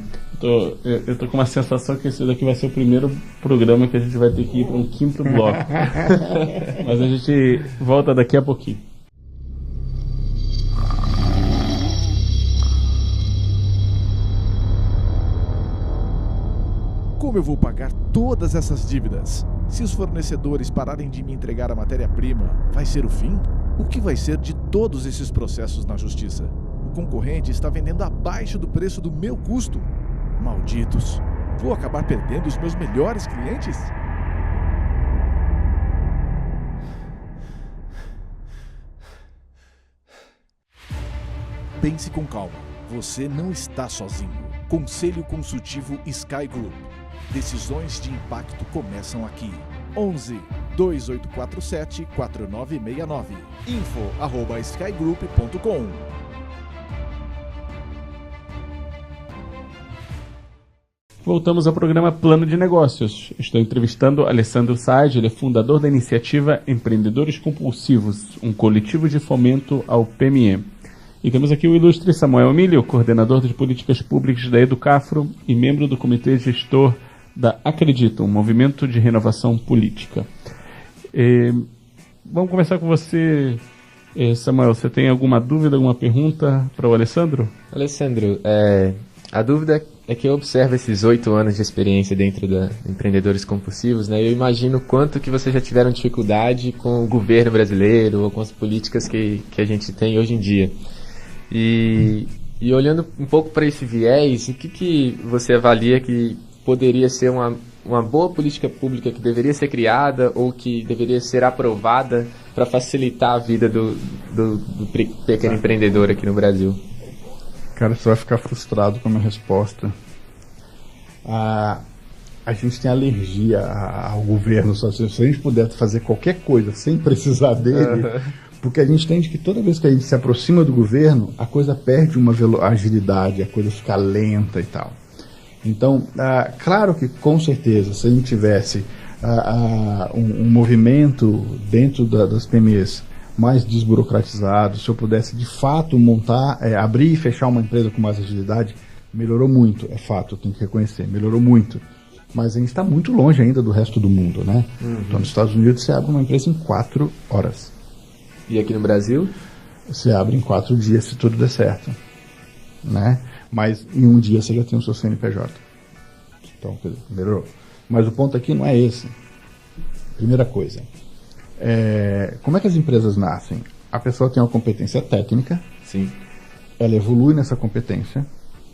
Eu tô com uma sensação que esse daqui vai ser o primeiro programa que a gente vai ter que ir para um 5º bloco. Mas a gente volta daqui a pouquinho.
Como eu vou pagar todas essas dívidas? Se os fornecedores pararem de me entregar a matéria-prima, vai ser o fim? O que vai ser de todos esses processos na justiça? O concorrente está vendendo abaixo do preço do meu custo. Malditos! Vou acabar perdendo os meus melhores clientes? Pense com calma. Você não está sozinho. Conselho Consultivo Sky Group. Decisões de impacto começam aqui. 11 2847 4969. info@skygroup.com.
Voltamos ao programa Plano de Negócios. Estou entrevistando Alessandro Saad, ele é fundador da iniciativa Empreendedores Compulsivos, um coletivo de fomento ao PME. E temos aqui o ilustre Samuel Emílio, coordenador de políticas públicas da Educafro e membro do comitê gestor da Acredito, um movimento de renovação política. Vamos começar com você, Samuel. Você tem alguma dúvida, alguma pergunta para o Alessandro?
Alessandro, a dúvida é que eu observo esses 8 anos de experiência dentro da Empreendedores Compulsivos, né? Eu imagino quanto que vocês já tiveram dificuldade com o governo brasileiro ou com as políticas que a gente tem hoje em dia. E olhando um pouco para esse viés, o que você avalia que poderia ser uma boa política pública que deveria ser criada ou que deveria ser aprovada para facilitar a vida do pequeno empreendedor aqui no Brasil?
Cara, você vai ficar frustrado com a minha resposta. A gente tem alergia ao governo. Só se a gente puder fazer qualquer coisa sem precisar dele, porque a gente entende que toda vez que a gente se aproxima do governo, a coisa perde uma agilidade, a coisa fica lenta e tal. Então, claro que com certeza, se a gente tivesse um movimento dentro das PMEs mais desburocratizado, se eu pudesse de fato montar, abrir e fechar uma empresa com mais agilidade, melhorou muito, é fato, eu tenho que reconhecer, melhorou muito. Mas a gente está muito longe ainda do resto do mundo, né? Então, nos Estados Unidos você abre uma empresa em 4 horas.
E aqui no Brasil?
Você abre em 4 dias, se tudo der certo, né? Mas em um dia você já tem o seu CNPJ. Então, melhorou. Mas o ponto aqui não é esse. Primeira coisa. Como é que as empresas nascem? A pessoa tem uma competência técnica.
Sim.
Ela evolui nessa competência.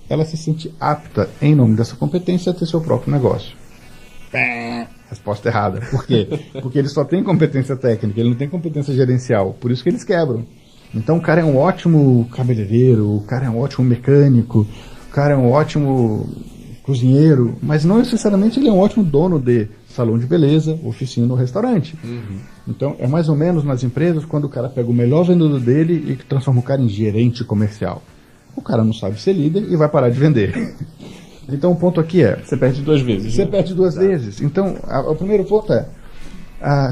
Ela se sente apta, em nome dessa competência, a ter seu próprio negócio. Resposta errada. Por quê? Porque ele só tem competência técnica, ele não tem competência gerencial. Por isso que eles quebram. Então o cara é um ótimo cabeleireiro, o cara é um ótimo mecânico, o cara é um ótimo cozinheiro, mas não necessariamente ele é um ótimo dono de salão de beleza, oficina ou restaurante. Então é mais ou menos nas empresas quando o cara pega o melhor vendedor dele e transforma o cara em gerente comercial. o cara não sabe ser líder e vai parar de vender. Então o ponto aqui é...
Você perde 2 vezes.
Você perde 2 vezes. Então, o primeiro ponto é,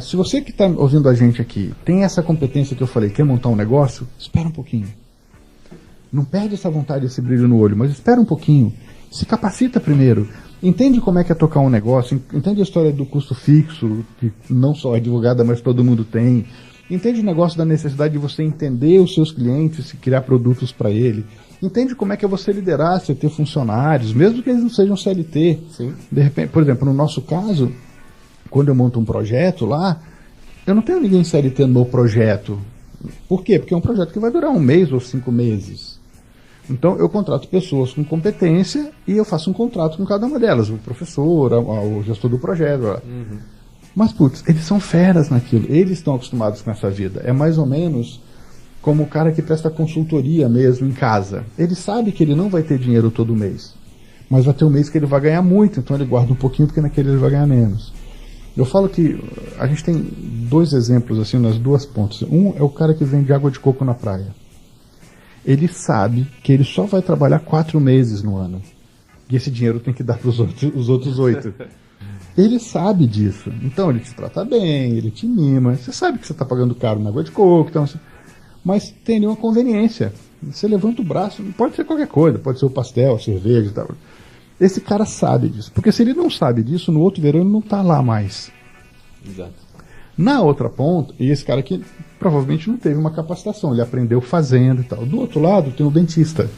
se você que está ouvindo a gente aqui tem essa competência que eu falei, quer montar um negócio, espera um pouquinho. Não perde essa vontade, esse brilho no olho, mas espera um pouquinho. Se capacita primeiro. Entende como é que é tocar um negócio, entende a história do custo fixo, que não só é divulgada, mas todo mundo tem. Entende o negócio da necessidade de você entender os seus clientes e criar produtos para ele. Entende como é que é você liderar, você ter funcionários, mesmo que eles não sejam CLT.
Sim.
De repente, por exemplo, no nosso caso, quando eu monto um projeto lá, eu não tenho ninguém CLT no projeto. Por quê? Porque é um projeto que vai durar 1 mês ou 5 meses. Então eu contrato pessoas com competência e eu faço um contrato com cada uma delas, o professor, o gestor do projeto. Uhum. Mas, putz, eles são feras naquilo, eles estão acostumados com essa vida. É mais ou menos como o cara que presta consultoria mesmo em casa. Ele sabe que ele não vai ter dinheiro todo mês, mas vai ter um mês que ele vai ganhar muito, então ele guarda um pouquinho porque naquele ele vai ganhar menos. Eu falo que a gente tem 2 exemplos assim nas 2 pontas. Um é o cara que vende água de coco na praia. Ele sabe que ele só vai trabalhar 4 meses no ano. E esse dinheiro tem que dar para os outros 8. Ele sabe disso. Então ele te trata bem, ele te mima. Você sabe que você está pagando caro na água de coco. Então, mas tem nenhuma conveniência. Você levanta o braço, pode ser qualquer coisa, pode ser o pastel, a cerveja e tal. Esse cara sabe disso. Porque se ele não sabe disso, no outro verão ele não está lá mais.
Exato.
Na outra ponta, e esse cara aqui provavelmente não teve uma capacitação, ele aprendeu fazendo e tal. Do outro lado tem o dentista.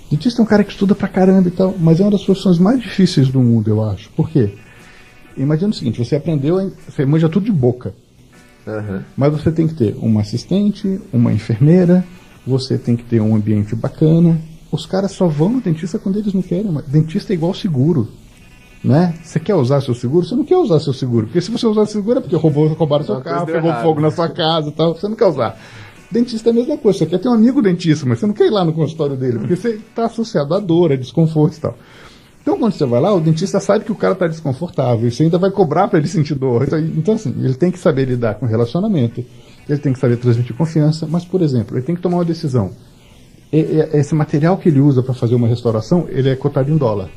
O dentista é um cara que estuda pra caramba e tal, mas é uma das profissões mais difíceis do mundo, eu acho. Por quê? Imagina o seguinte, você aprendeu, você manja tudo de boca.
Uhum.
Mas você tem que ter uma assistente, uma enfermeira, você tem que ter um ambiente bacana. Os caras só vão no dentista quando eles não querem. Dentista é igual seguro. Né? Você quer usar seu seguro? Você não quer usar seu seguro. Porque se você usar seu seguro é porque roubaram seu carro, pegou fogo na sua casa e tal. Você não quer usar. Dentista é a mesma coisa. Você quer ter um amigo dentista, mas você não quer ir lá no consultório dele. Porque você está associado à dor, a desconforto e tal. Então quando você vai lá, o dentista sabe que o cara está desconfortável. E você ainda vai cobrar para ele sentir dor. Então assim, ele tem que saber lidar com relacionamento. Ele tem que saber transmitir confiança. Mas, por exemplo, ele tem que tomar uma decisão. Esse material que ele usa para fazer uma restauração, ele é cotado em dólar.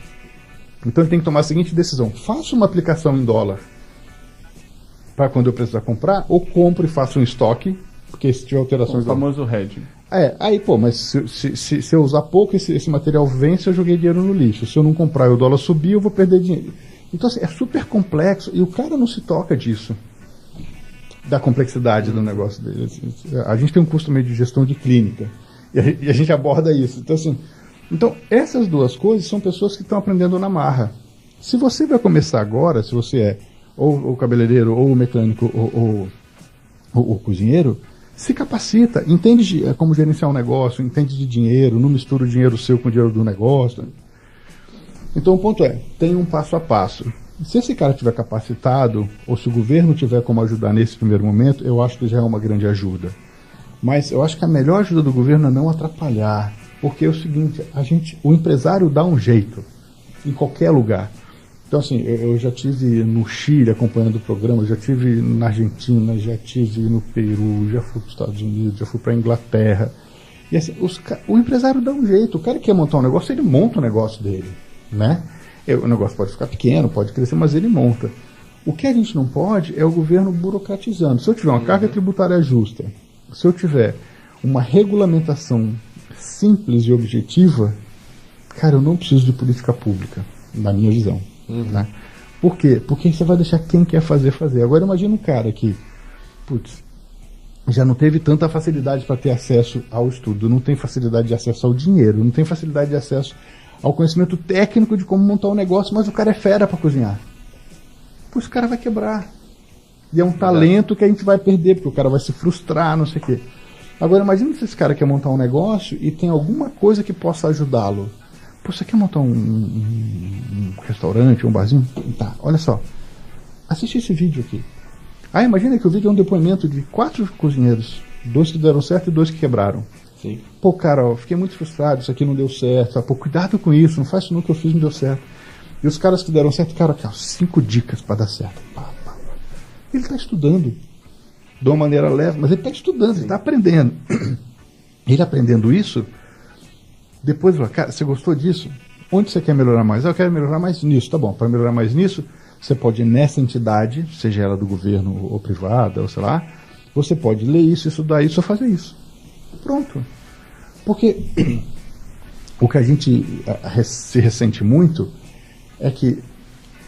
Então ele tem que tomar a seguinte decisão: faço uma aplicação em dólar para quando eu precisar comprar, ou compro e faço um estoque, porque se tiver alterações...
O famoso hedging.
Aí, mas se eu usar pouco, esse material vence, eu joguei dinheiro no lixo. Se eu não comprar e o dólar subir, eu vou perder dinheiro. Então assim, é super complexo e o cara não se toca disso, da complexidade do negócio dele. A gente tem um curso meio de gestão de clínica e a gente aborda isso. Então, essas 2 coisas são pessoas que estão aprendendo na marra. Se você vai começar agora, se você é ou o cabeleireiro, ou o mecânico, ou o cozinheiro, se capacita, entende como gerenciar um negócio, entende de dinheiro, não mistura o dinheiro seu com o dinheiro do negócio. Então, o ponto é, tem um passo a passo. Se esse cara estiver capacitado, ou se o governo tiver como ajudar nesse primeiro momento, eu acho que já é uma grande ajuda. Mas eu acho que a melhor ajuda do governo é não atrapalhar. Porque é o seguinte, o empresário dá um jeito em qualquer lugar. Então assim, eu já tive no Chile acompanhando o programa, já tive na Argentina, já tive no Peru, já fui para os Estados Unidos, já fui para a Inglaterra. E assim, o empresário dá um jeito, o cara que quer montar um negócio, ele monta o negócio dele, né? O negócio pode ficar pequeno, pode crescer, mas ele monta. O que a gente não pode é o governo burocratizando. Se eu tiver uma carga tributária justa, se eu tiver uma regulamentação simples e objetiva, cara, eu não preciso de política pública, na minha visão. Né? Por quê? Porque você vai deixar quem quer fazer. Agora imagina um cara que, já não teve tanta facilidade para ter acesso ao estudo, não tem facilidade de acesso ao dinheiro, não tem facilidade de acesso ao conhecimento técnico de como montar um negócio, mas o cara é fera para cozinhar. Pois o cara vai quebrar. E é um talento que a gente vai perder, porque o cara vai se frustrar, não sei o quê. Agora imagina se esse cara quer montar um negócio e tem alguma coisa que possa ajudá-lo. Pô, você quer montar um restaurante, um barzinho? Tá, olha só. Assiste esse vídeo aqui. Imagina que o vídeo é um depoimento de 4 cozinheiros. 2 que deram certo e 2 que quebraram.
Sim.
Pô, cara, ó, fiquei muito frustrado, isso aqui não deu certo. Pô, cuidado com isso, não faz isso não, que eu fiz, não deu certo. E os caras que deram certo, cara, aqui, ó, 5 dicas para dar certo. Ele está estudando de uma maneira leve, mas ele está estudando, ele está aprendendo. Ele aprendendo isso, Depois, cara, você gostou disso? Onde você quer melhorar mais? Eu quero melhorar mais nisso. Tá bom, para melhorar mais nisso, você pode ir nessa entidade, seja ela do governo ou privada, ou sei lá, você pode ler isso, estudar isso ou fazer isso. Pronto. Porque o que a gente se ressente muito é que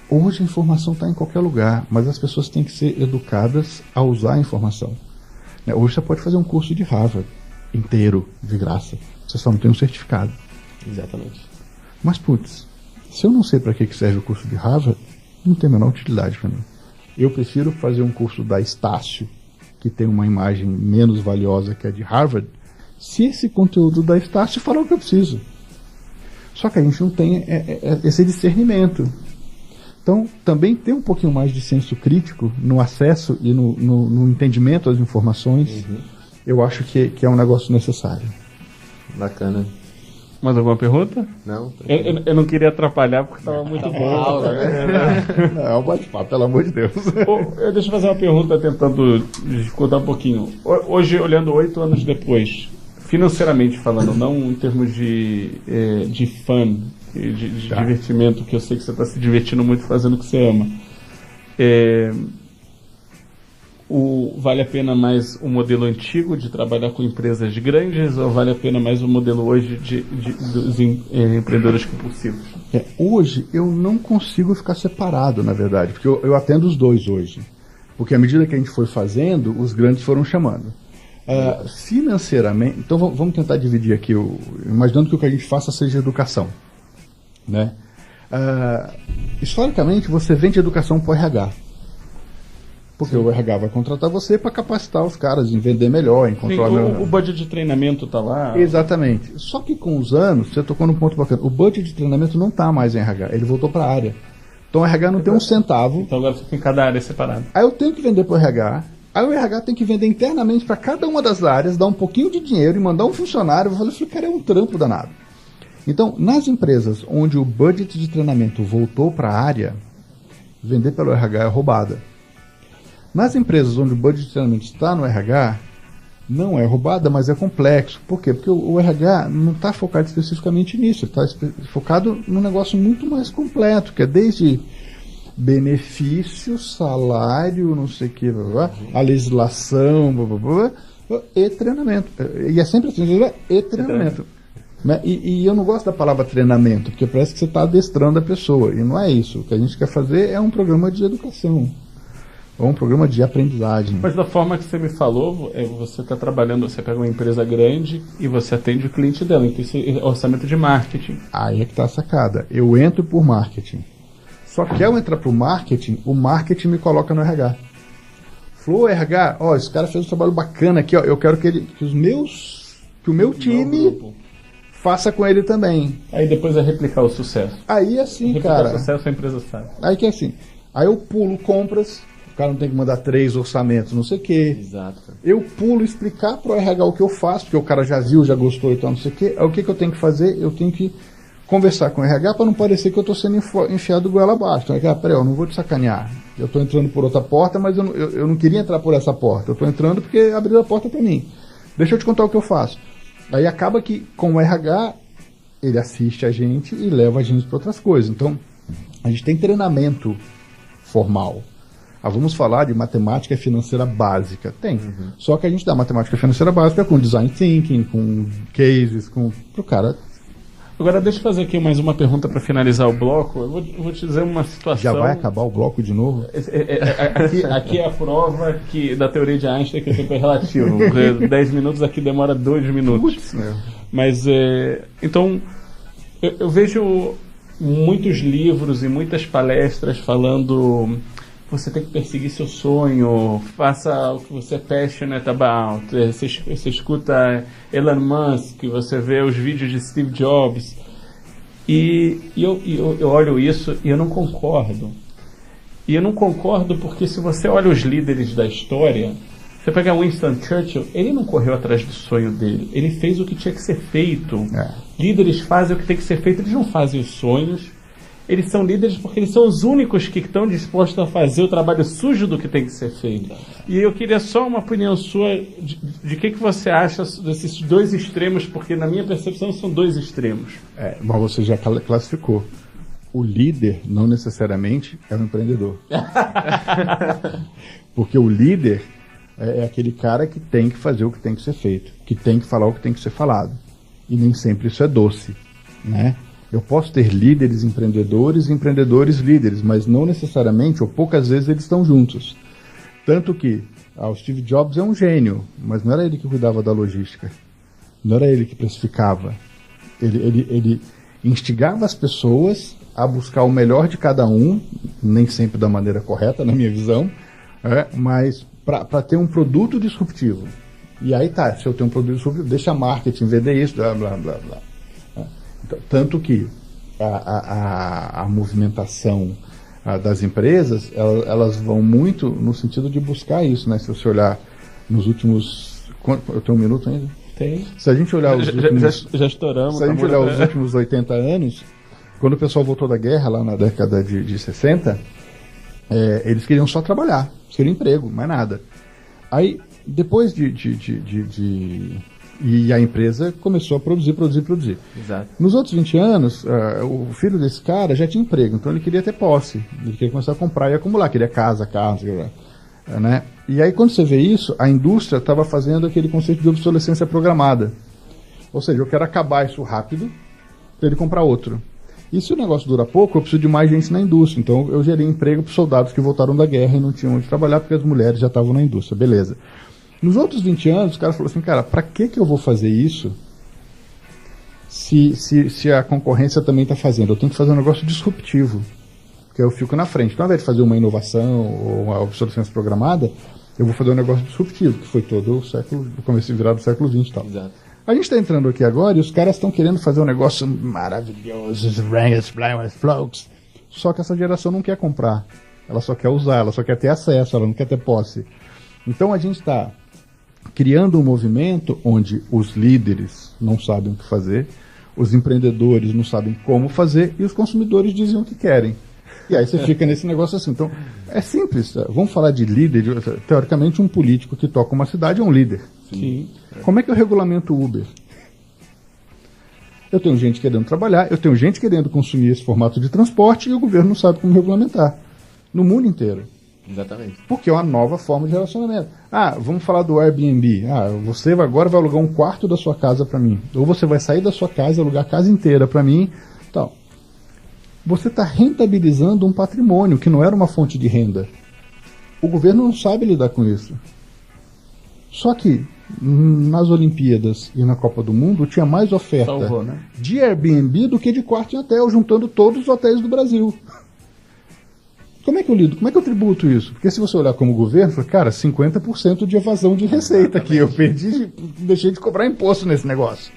hoje a informação está em qualquer lugar, mas as pessoas têm que ser educadas a usar a informação. Hoje você pode fazer um curso de Harvard inteiro, de graça. Você só não tem um certificado.
Exatamente.
Mas, putz, se eu não sei para que serve o curso de Harvard, não tem a menor utilidade para mim. Eu prefiro fazer um curso da Estácio, que tem uma imagem menos valiosa que a de Harvard, se esse conteúdo da Estácio falar o que eu preciso. Só que a gente não tem esse discernimento. Então, também ter um pouquinho mais de senso crítico no acesso e no entendimento das informações, eu acho que é um negócio necessário.
Bacana.
Mais alguma pergunta?
Não.
Eu não queria atrapalhar porque estava muito bom.
Aula, né?
Não, bate-papo, pelo amor de Deus.
Deixa eu fazer uma pergunta tentando contar um pouquinho. Hoje, olhando 8 anos depois, financeiramente falando, não em termos de fun, de divertimento, que eu sei que você está se divertindo muito fazendo o que você ama. Vale a pena mais o modelo antigo de trabalhar com empresas grandes ou vale a pena mais o modelo hoje dos empreendedores compulsivos?
Hoje eu não consigo ficar separado, na verdade, porque eu atendo os dois hoje. Porque à medida que a gente foi fazendo, os grandes foram chamando. Financeiramente, então vamos tentar dividir aqui, imaginando que o que a gente faça seja educação. Né? Historicamente, você vende educação para o RH. Porque o RH vai contratar você para capacitar os caras em vender melhor, em controlar...
O budget de treinamento está lá.
Exatamente. Só que com os anos, você tocou num ponto bacana, o budget de treinamento não está mais em RH, ele voltou para a área. Então o RH não tem um centavo.
Então agora fica em cada área separada.
Aí eu tenho que vender para o RH, aí o RH tem que vender internamente para cada uma das áreas, dar um pouquinho de dinheiro e mandar um funcionário. Eu falei, cara, é um trampo danado. Então, nas empresas onde o budget de treinamento voltou para a área, vender pelo RH é roubada. Nas empresas onde o budget de treinamento está no RH, não é roubada, mas é complexo. Por quê? Porque o RH não está focado especificamente nisso, está focado num negócio muito mais completo, que é desde benefício, salário, não sei o que, a legislação, e treinamento. E é sempre assim, e treinamento. E eu não gosto da palavra treinamento, porque parece que você está adestrando a pessoa, e não é isso. O que a gente quer fazer é um programa de educação. Ou um programa de aprendizagem.
Mas da forma que você me falou, você está trabalhando, você pega uma empresa grande e você atende o cliente dela. Então isso é orçamento de marketing.
Aí é que está a sacada. Eu entro por marketing. Só que ao entrar por marketing, o marketing me coloca no RH. Falou, RH, esse cara fez um trabalho bacana aqui, eu quero que o meu time faça com ele também.
Aí depois é replicar o sucesso.
Aí assim,
replicar o sucesso a empresa sabe.
Aí que é assim. Aí eu pulo compras. O cara não tem que mandar 3 orçamentos, não sei o quê.
Exato.
Eu pulo explicar para o RH o que eu faço, porque o cara já viu, já gostou e tal, não sei o quê. Aí o que eu tenho que fazer? Eu tenho que conversar com o RH para não parecer que eu estou sendo enfiado goela abaixo. Então, peraí, eu não vou te sacanear. Eu estou entrando por outra porta, mas eu não queria entrar por essa porta. Eu estou entrando porque abriram a porta para mim. Deixa eu te contar o que eu faço. Aí acaba que, com o RH, ele assiste a gente e leva a gente para outras coisas. Então, a gente tem treinamento formal. Vamos falar de matemática financeira básica. Tem. Só que a gente dá matemática financeira básica com design thinking, com cases, pro cara.
Agora deixa eu fazer aqui mais uma pergunta para finalizar o bloco. Eu vou te dizer uma situação...
Já vai acabar o bloco de novo?
Aqui é a prova da teoria de Einstein que o tempo é relativo. 10 minutos aqui demora 2 minutos.
Putz, meu.
Mas, então, eu vejo muitos livros e muitas palestras falando... Você tem que perseguir seu sonho, faça o que você é passionate about. Você escuta Elon Musk, você vê os vídeos de Steve Jobs. E eu olho isso e eu não concordo. E eu não concordo porque se você olha os líderes da história, você pega Winston Churchill, ele não correu atrás do sonho dele. Ele fez o que tinha que ser feito. Líderes fazem o que tem que ser feito, eles não fazem os sonhos. eles são líderes porque eles são os únicos que estão dispostos a fazer o trabalho sujo do que tem que ser feito. E eu queria só uma opinião sua de que você acha desses dois extremos, porque na minha percepção são dois extremos.
Mas você já classificou. O líder não necessariamente é um empreendedor. Porque o líder é aquele cara que tem que fazer o que tem que ser feito, que tem que falar o que tem que ser falado. E nem sempre isso é doce, né? Eu posso ter líderes empreendedores e empreendedores líderes, mas não necessariamente, ou poucas vezes, eles estão juntos. Tanto que o Steve Jobs é um gênio, mas não era ele que cuidava da logística. Não era ele que precificava. Ele instigava as pessoas a buscar o melhor de cada um, nem sempre da maneira correta, na minha visão, mas para ter um produto disruptivo. E aí tá, se eu tenho um produto disruptivo, deixa a marketing vender isso, blá, blá, blá, blá. Tanto que a movimentação das empresas, elas vão muito no sentido de buscar isso, né? Se você olhar nos últimos... Eu tenho um minuto ainda?
Tem.
Se a gente olhar os últimos...
Já estouramos.
Se a gente olhar os últimos 80 anos, quando o pessoal voltou da guerra, lá na década de 60, eles queriam só trabalhar, eles queriam emprego, mais nada. Aí, depois e a empresa começou a produzir.
Exato.
Nos outros 20 anos, o filho desse cara já tinha emprego, então ele queria ter posse. Ele queria começar a comprar e acumular, queria casa, carro, né? E aí quando você vê isso, a indústria estava fazendo aquele conceito de obsolescência programada. Ou seja, eu quero acabar isso rápido para ele comprar outro. E se o negócio dura pouco, eu preciso de mais gente na indústria. Então eu gerei emprego para soldados que voltaram da guerra e não tinham onde trabalhar porque as mulheres já estavam na indústria. Beleza. Nos outros 20 anos, os caras falaram assim, cara, para que eu vou fazer isso se a concorrência também está fazendo? Eu tenho que fazer um negócio disruptivo, porque eu fico na frente. Então, ao invés de fazer uma inovação ou uma obsolescência programada, eu vou fazer um negócio disruptivo, que foi todo o século, o começo virado do século XX e tal.
Exato.
A gente está entrando aqui agora e os caras estão querendo fazer um negócio maravilhoso, só que essa geração não quer comprar, ela só quer usar, ela só quer ter acesso, ela não quer ter posse. Então a gente está criando um movimento onde os líderes não sabem o que fazer, os empreendedores não sabem como fazer e os consumidores dizem o que querem. E aí você fica nesse negócio assim. Então, é simples. Vamos falar de líder. Teoricamente, um político que toca uma cidade é um líder.
Sim.
Como é que eu regulamento o Uber? Eu tenho gente querendo trabalhar, eu tenho gente querendo consumir esse formato de transporte e o governo não sabe como regulamentar. No mundo inteiro.
Exatamente.
Porque é uma nova forma de relacionamento. Vamos falar do Airbnb. Você agora vai alugar um quarto da sua casa para mim. Ou você vai sair da sua casa e alugar a casa inteira para mim. Tal. Você está rentabilizando um patrimônio que não era uma fonte de renda. O governo não sabe lidar com isso. Só que nas Olimpíadas e na Copa do Mundo tinha mais oferta de Airbnb do que de quarto em hotel, juntando todos os hotéis do Brasil. Como é que eu lido? Como é que eu tributo isso? Porque se você olhar como governo, fala, cara, 50% de evasão de receita aqui. Eu deixei de cobrar imposto nesse negócio.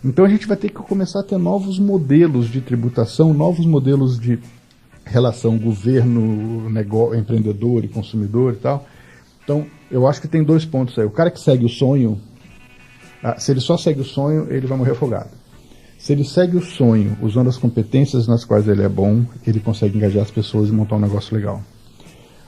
Então a gente vai ter que começar a ter novos modelos de tributação, novos modelos de relação governo, empreendedor e consumidor e tal. Então, eu acho que tem 2 pontos aí. O cara que segue o sonho, se ele só segue o sonho, ele vai morrer afogado. Se ele segue o sonho usando as competências nas quais ele é bom, ele consegue engajar as pessoas e montar um negócio legal.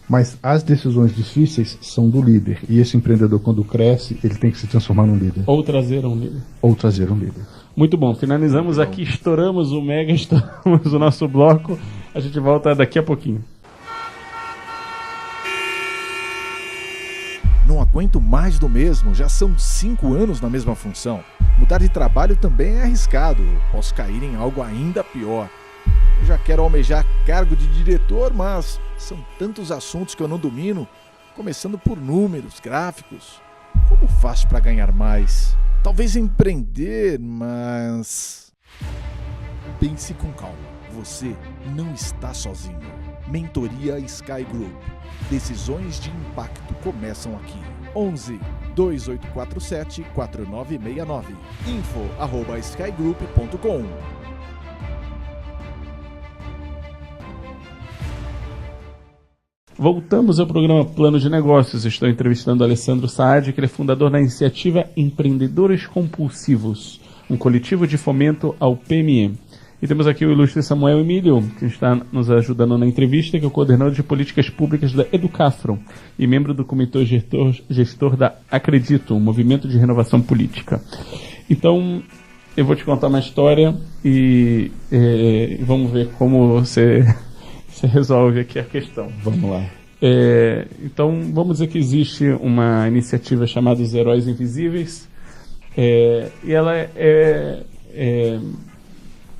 Mas as decisões difíceis são do líder. E esse empreendedor, quando cresce, ele tem que se transformar num líder.
Ou trazer um líder.
Ou trazer um líder.
Muito bom. Finalizamos aqui, estouramos o Mega, estouramos o nosso bloco. A gente volta daqui a pouquinho.
Não aguento mais do mesmo, já são 5 anos na mesma função. Mudar de trabalho também é arriscado, posso cair em algo ainda pior. Eu já quero almejar cargo de diretor, mas são tantos assuntos que eu não domino, começando por números, gráficos. Como faço para ganhar mais? Talvez empreender, mas... Pense com calma, você não está sozinho. Mentoria Sky Group. Decisões de impacto começam aqui. 11 2847 4969. info@skygroup.com.
Voltamos ao programa Plano de Negócios. Estou entrevistando Alessandro Saad, que ele é fundador da iniciativa Empreendedores Compulsivos, um coletivo de fomento ao PME. E temos aqui o ilustre Samuel Emílio, que está nos ajudando na entrevista, que é o coordenador de políticas públicas da Educafron e membro do comitê gestor da Acredito, um movimento de renovação política. Então, eu vou te contar uma história e vamos ver como você resolve aqui a questão.
Vamos lá.
Então, vamos dizer que existe uma iniciativa chamada Os Heróis Invisíveis, e ela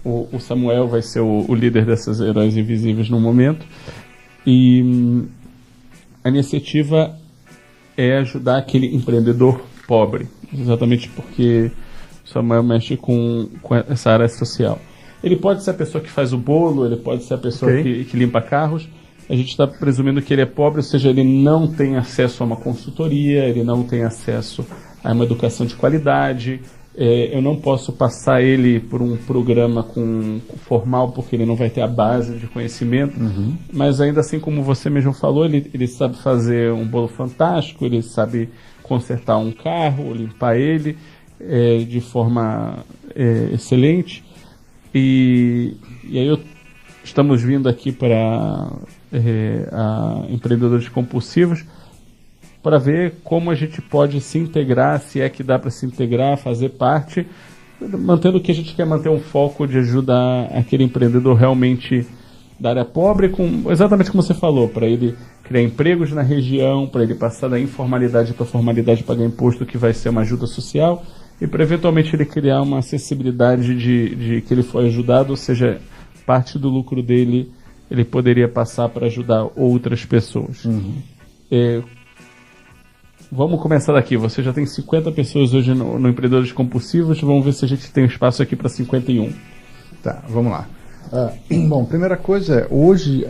o Samuel vai ser o líder dessas Heróis Invisíveis no momento, e a iniciativa é ajudar aquele empreendedor pobre, exatamente porque o Samuel mexe com essa área social. Ele pode ser a pessoa que faz o bolo, ele pode ser a pessoa que limpa carros. A gente está presumindo que ele é pobre, ou seja, ele não tem acesso a uma consultoria, ele não tem acesso a uma educação de qualidade. Eu não posso passar ele por um programa formal, porque ele não vai ter a base de conhecimento. Mas ainda assim, como você mesmo falou, ele sabe fazer um bolo fantástico, ele sabe consertar um carro, limpar ele de forma excelente. E aí estamos vindo aqui para a Empreendedores Compulsivos para ver como a gente pode se integrar, se é que dá para se integrar, fazer parte, mantendo que a gente quer manter um foco de ajudar aquele empreendedor realmente da área pobre, exatamente como você falou, para ele criar empregos na região, para ele passar da informalidade para a formalidade, pagar imposto, que vai ser uma ajuda social, e para eventualmente ele criar uma acessibilidade de que ele foi ajudado, ou seja, parte do lucro dele ele poderia passar para ajudar outras pessoas. Vamos começar daqui. Você já tem 50 pessoas hoje no Empreendedores Compulsivos. Vamos ver se a gente tem espaço aqui para 51.
Tá, vamos lá. Bom, primeira coisa, hoje,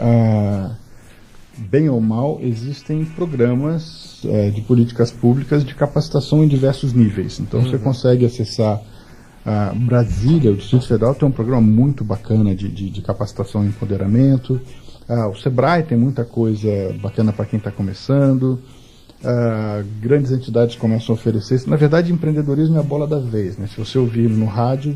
bem ou mal, existem programas de políticas públicas de capacitação em diversos níveis. Então, você consegue acessar Brasília, o Distrito Federal tem um programa muito bacana de capacitação e empoderamento. O Sebrae tem muita coisa bacana para quem está começando. Grandes entidades começam a oferecer isso. Na verdade, empreendedorismo é a bola da vez, né? Se você ouvir no rádio,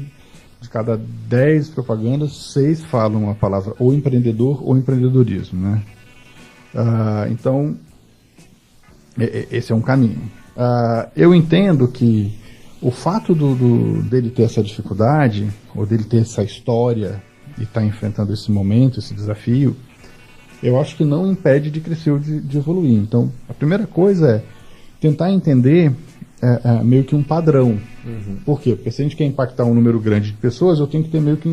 de cada 10 propagandas, 6 falam a palavra ou empreendedor ou empreendedorismo, né? Então, esse é um caminho. Eu entendo que o fato dele ter essa dificuldade, ou dele ter essa história e estar enfrentando esse momento, esse desafio, eu acho que não impede de crescer ou de evoluir. Então, a primeira coisa é tentar entender meio que um padrão. Por quê? Porque se a gente quer impactar um número grande de pessoas, eu tenho que ter meio que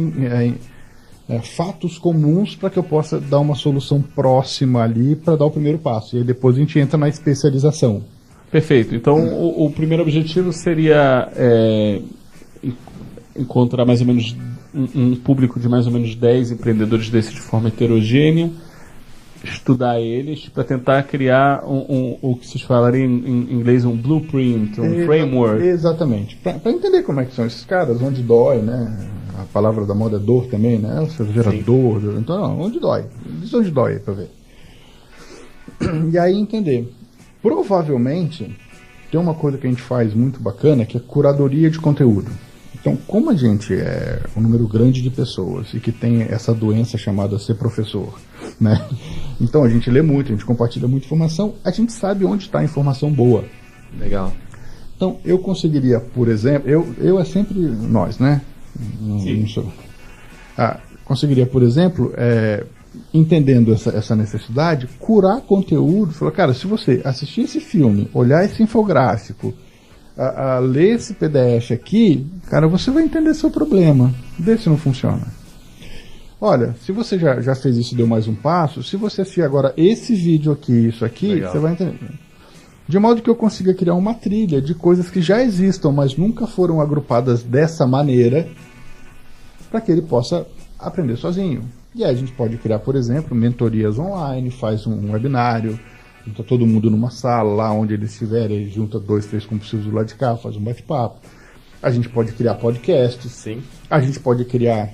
fatos comuns para que eu possa dar uma solução próxima ali para dar o primeiro passo. E aí depois a gente entra na especialização.
Perfeito. Então, o primeiro objetivo seria encontrar mais ou menos um público de mais ou menos 10 empreendedores desses de forma heterogênea, estudar eles para tentar criar o que vocês falariam em inglês, um blueprint, framework.
Exatamente. Para entender como é que são esses caras, onde dói, né? A palavra da moda é dor também, né? Você gera dor. Então, não, onde dói? Diz onde dói para ver. E aí entender. Provavelmente, tem uma coisa que a gente faz muito bacana, que é curadoria de conteúdo. Então, como a gente é um número grande de pessoas e que tem essa doença chamada ser professor, né? Então, a gente lê muito, a gente compartilha muita informação, a gente sabe onde está a informação boa.
Legal.
Então, eu conseguiria, por exemplo, eu é sempre nós, né?
Sim.
Conseguiria, por exemplo, entendendo essa necessidade, curar conteúdo, falar, cara, se você assistir esse filme, olhar esse infográfico, ler esse PDF aqui, cara, você vai entender seu problema, ver se não funciona. Olha, se você já fez isso e deu mais um passo, se você assistir agora esse vídeo aqui, isso aqui, legal, você vai entender. De modo que eu consiga criar uma trilha de coisas que já existam, mas nunca foram agrupadas dessa maneira, para que ele possa aprender sozinho. E aí a gente pode criar, por exemplo, mentorias online, faz um webinário, junta todo mundo numa sala, lá onde eles estiverem, junta 2, 3 compulsivos do lado de cá, faz um bate-papo. A gente pode criar podcasts.
Sim.
A gente pode criar...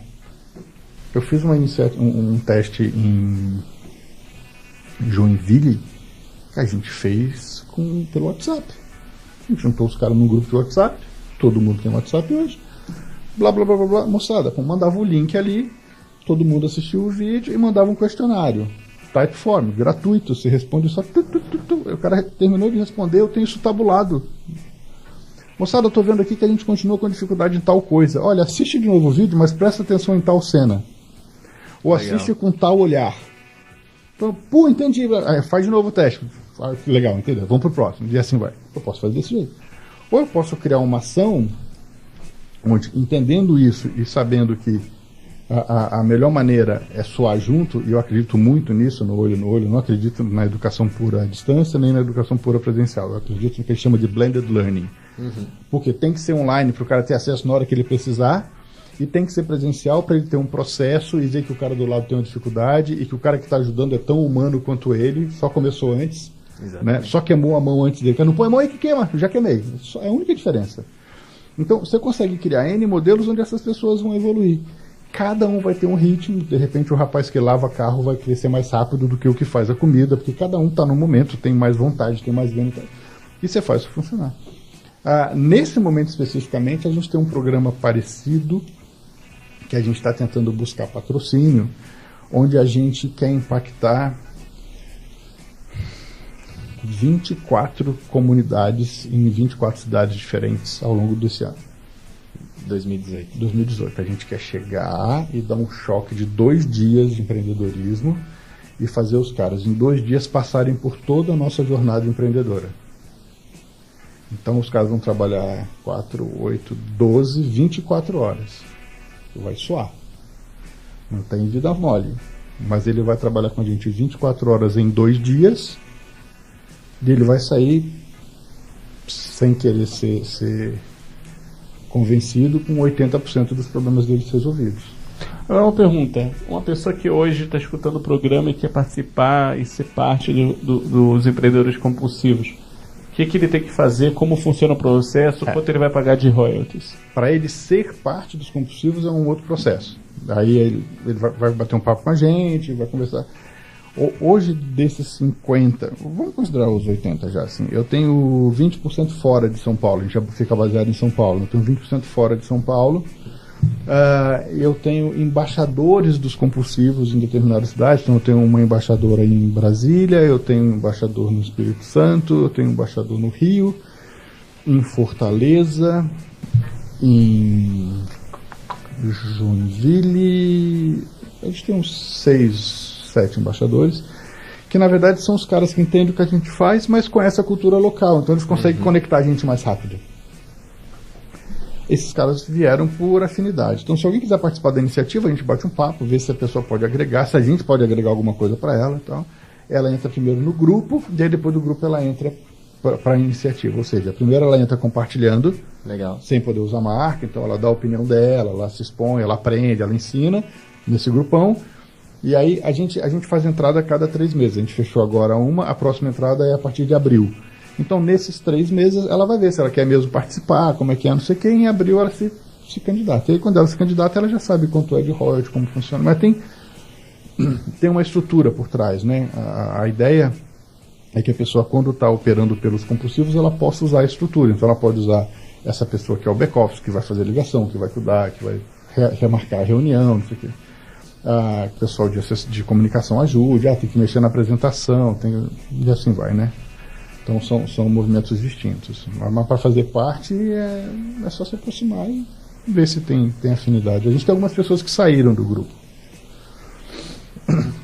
Eu fiz um teste em Joinville, que a gente fez pelo WhatsApp. A gente juntou os caras num grupo de WhatsApp, todo mundo tem WhatsApp hoje. blá, blá, blá, blá, blá. Moçada, mandava o link ali, todo mundo assistia o vídeo e mandava um questionário. Typeform, gratuito, você responde só... O cara terminou de responder, eu tenho isso tabulado. Moçada, eu tô vendo aqui que a gente continua com dificuldade em tal coisa. Olha, assiste de novo o vídeo, mas presta atenção em tal cena. Ou legal. Assiste com tal olhar. Então, pô, entendi. Faz de novo o teste. Legal, entendeu? Vamos pro próximo. E assim vai. Eu posso fazer desse jeito. Ou eu posso criar uma ação onde, entendendo isso e sabendo que a melhor maneira é soar junto, e eu acredito muito nisso, no olho, não acredito na educação pura à distância, nem na educação pura presencial. Eu acredito no que eles chamam de blended learning. Porque tem que ser online para o cara ter acesso na hora que ele precisar, e tem que ser presencial para ele ter um processo e ver que o cara do lado tem uma dificuldade e que o cara que está ajudando é tão humano quanto ele, só começou antes, né? Só queimou a mão antes dele. Não põe a mão aí que queima, já queimei. É a única diferença. Então você consegue criar N modelos onde essas pessoas vão evoluir. Cada um vai ter um ritmo, de repente o rapaz que lava carro vai crescer mais rápido do que o que faz a comida, porque cada um está no momento, tem mais vontade, tem mais gana, e você faz isso funcionar. Nesse momento especificamente, a gente tem um programa parecido, que a gente está tentando buscar patrocínio, onde a gente quer impactar 24 comunidades em 24 cidades diferentes ao longo desse ano. 2018. A gente quer chegar e dar um choque de 2 dias de empreendedorismo e fazer os caras em 2 dias passarem por toda a nossa jornada empreendedora. Então os caras vão trabalhar 4, 8, 12, 24 horas. Vai suar. Não tem vida mole. Mas ele vai trabalhar com a gente 24 horas em 2 dias e ele vai sair sem querer ser convencido com 80% dos problemas deles resolvidos.
Agora uma pergunta. Uma pessoa que hoje está escutando o programa e quer participar e ser parte dos empreendedores compulsivos, o que ele tem que fazer? Como funciona o processo? Quanto ele vai pagar de royalties?
Para ele ser parte dos compulsivos é um outro processo. Aí ele vai bater um papo com a gente, vai conversar. Hoje, desses 50, vamos considerar os 80 já, assim, eu tenho 20% fora de São Paulo, a gente já fica baseado em São Paulo, eu tenho 20% fora de São Paulo, eu tenho embaixadores dos compulsivos em determinadas cidades, então eu tenho uma embaixadora em Brasília, eu tenho um embaixador no Espírito Santo, eu tenho um embaixador no Rio, em Fortaleza, em Joinville, a gente tem uns 6, 7 embaixadores, que na verdade são os caras que entendem o que a gente faz, mas conhecem a cultura local, então eles conseguem conectar a gente mais rápido. Esses caras vieram por afinidade. Então se alguém quiser participar da iniciativa, a gente bate um papo, vê se a pessoa pode agregar, se a gente pode agregar alguma coisa para ela. Então, ela entra primeiro no grupo, e aí depois do grupo ela entra para a iniciativa. Ou seja, primeiro ela entra compartilhando,
legal,
sem poder usar marca, então ela dá a opinião dela, ela se expõe, ela aprende, ela ensina nesse grupão. E aí a gente faz entrada a cada 3 meses. A gente fechou agora a próxima entrada é a partir de abril. Então nesses 3 meses ela vai ver se ela quer mesmo participar, como é que é, não sei o que. Em abril ela se candidata. E aí quando ela se candidata ela já sabe quanto é de royalties, como funciona. Mas tem uma estrutura por trás, né? A ideia é que a pessoa, quando está operando pelos compulsivos, ela possa usar a estrutura. Então ela pode usar essa pessoa que é o back-office, que vai fazer ligação, que vai cuidar, que vai remarcar a reunião, não sei o que. O pessoal de comunicação ajude, tem que mexer na apresentação, e assim vai, né? Então são movimentos distintos. Mas para fazer parte é só se aproximar e ver se tem afinidade. A gente tem algumas pessoas que saíram do grupo.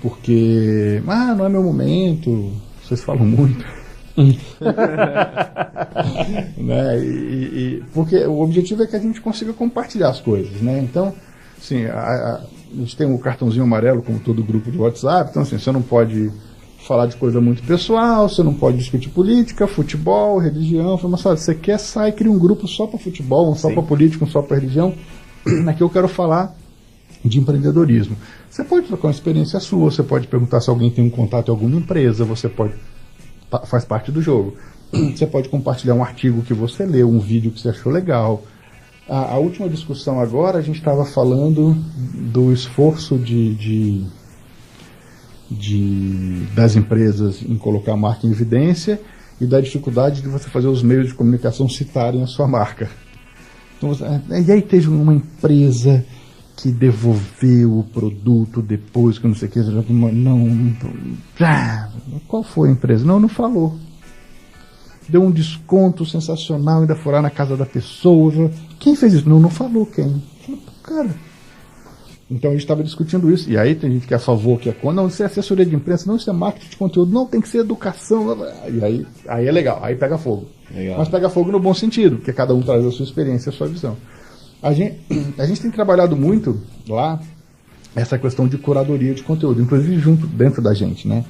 Porque, não é meu momento, vocês falam muito. Né? Porque o objetivo é que a gente consiga compartilhar as coisas, né? Então, assim, a gente tem um cartãozinho amarelo, como todo grupo de WhatsApp, então assim, você não pode falar de coisa muito pessoal, você não pode discutir política, futebol, religião, mas sabe, você quer sair, cria um grupo só para futebol, um só para política, um só para religião. Aqui eu quero falar de empreendedorismo. Você pode trocar uma experiência sua, você pode perguntar se alguém tem um contato em alguma empresa, você pode, faz parte do jogo. Você pode compartilhar um artigo que você leu, um vídeo que você achou legal. A última discussão agora, a gente estava falando do esforço das empresas em colocar a marca em evidência e da dificuldade de você fazer os meios de comunicação citarem a sua marca. E aí teve uma empresa que devolveu o produto depois, que não sei o que, qual foi a empresa? Não falou. Deu um desconto sensacional, ainda foram na casa da pessoa. Quem fez isso? Não falou quem. Cara. Então a gente estava discutindo isso. E aí tem gente que é a favor, que é contra. Não, isso é assessoria de imprensa, não, isso é marketing de conteúdo, não, tem que ser educação. E aí é legal, aí pega fogo. Legal. Mas pega fogo no bom sentido, porque cada um traz a sua experiência, a sua visão. A gente tem trabalhado muito lá essa questão de curadoria de conteúdo, inclusive junto dentro da gente, né?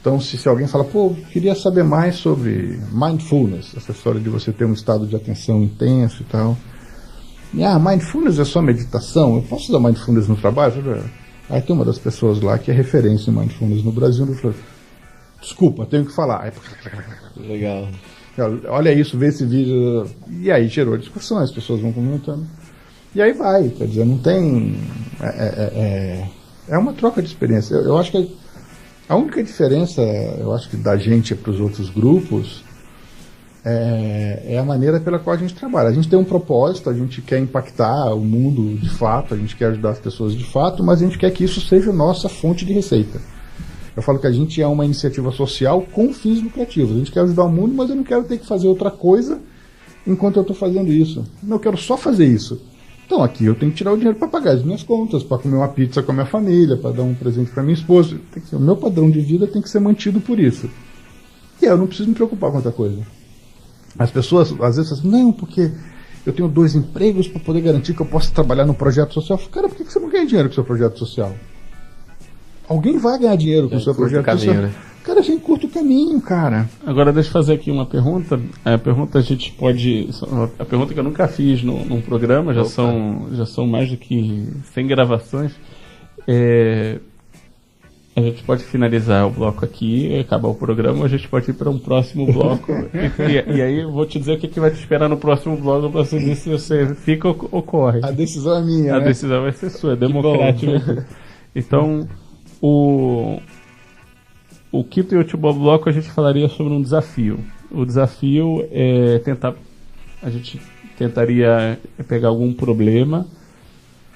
Então, se alguém fala, queria saber mais sobre mindfulness, essa história de você ter um estado de atenção intenso e tal. Mindfulness é só meditação? Eu posso usar mindfulness no trabalho? Aí tem uma das pessoas lá que é referência em mindfulness no Brasil, eu falei, desculpa, tenho que falar.
Legal.
Olha isso, vê esse vídeo. E aí gerou discussão, as pessoas vão comentando. E aí vai, quer dizer, não tem... É uma troca de experiência. Eu acho que a única diferença, eu acho que da gente para os outros grupos, é a maneira pela qual a gente trabalha. A gente tem um propósito, a gente quer impactar o mundo de fato, a gente quer ajudar as pessoas de fato, mas a gente quer que isso seja nossa fonte de receita. Eu falo que a gente é uma iniciativa social com fins lucrativos. A gente quer ajudar o mundo, mas eu não quero ter que fazer outra coisa enquanto eu estou fazendo isso. Não, eu quero só fazer isso. Então aqui eu tenho que tirar o dinheiro para pagar as minhas contas, para comer uma pizza com a minha família, para dar um presente para minha esposa. O meu padrão de vida tem que ser mantido por isso. E eu não preciso me preocupar com outra coisa. As pessoas às vezes falam assim, não, porque eu tenho 2 empregos para poder garantir que eu possa trabalhar no projeto social. Cara, por que você não ganha dinheiro com o seu projeto social? Alguém vai ganhar dinheiro com o seu projeto social. Né? Cara, a gente curta o caminho, cara.
Agora deixa eu fazer aqui uma pergunta. A pergunta a gente pode... A pergunta que eu nunca fiz num programa, já são mais do que 100 gravações. A gente pode finalizar o bloco aqui, acabar o programa, ou a gente pode ir para um próximo bloco. e aí eu vou te dizer o que vai te esperar no próximo bloco para você dizer se você fica ou corre.
A decisão é minha,
A decisão vai ser sua, é democrática. Então, o quinto e último bloco a gente falaria sobre um desafio. O desafio é a gente tentaria pegar algum problema,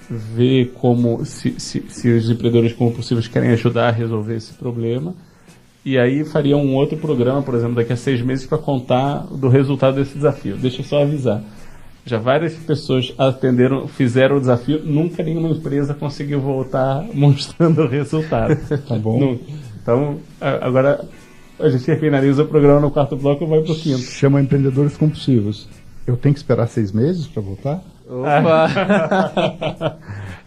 ver como se os empreendedores compulsivos querem ajudar a resolver esse problema, e aí faria um outro programa, por exemplo, daqui a 6 meses para contar do resultado desse desafio. Deixa eu só avisar. Já várias pessoas fizeram o desafio, nunca nenhuma empresa conseguiu voltar mostrando o resultado.
Tá bom.
Então, agora a gente finaliza o programa no 4º bloco e vai pro 5º.
Chama empreendedores compulsivos. Eu tenho que esperar 6 meses para voltar?
Opa!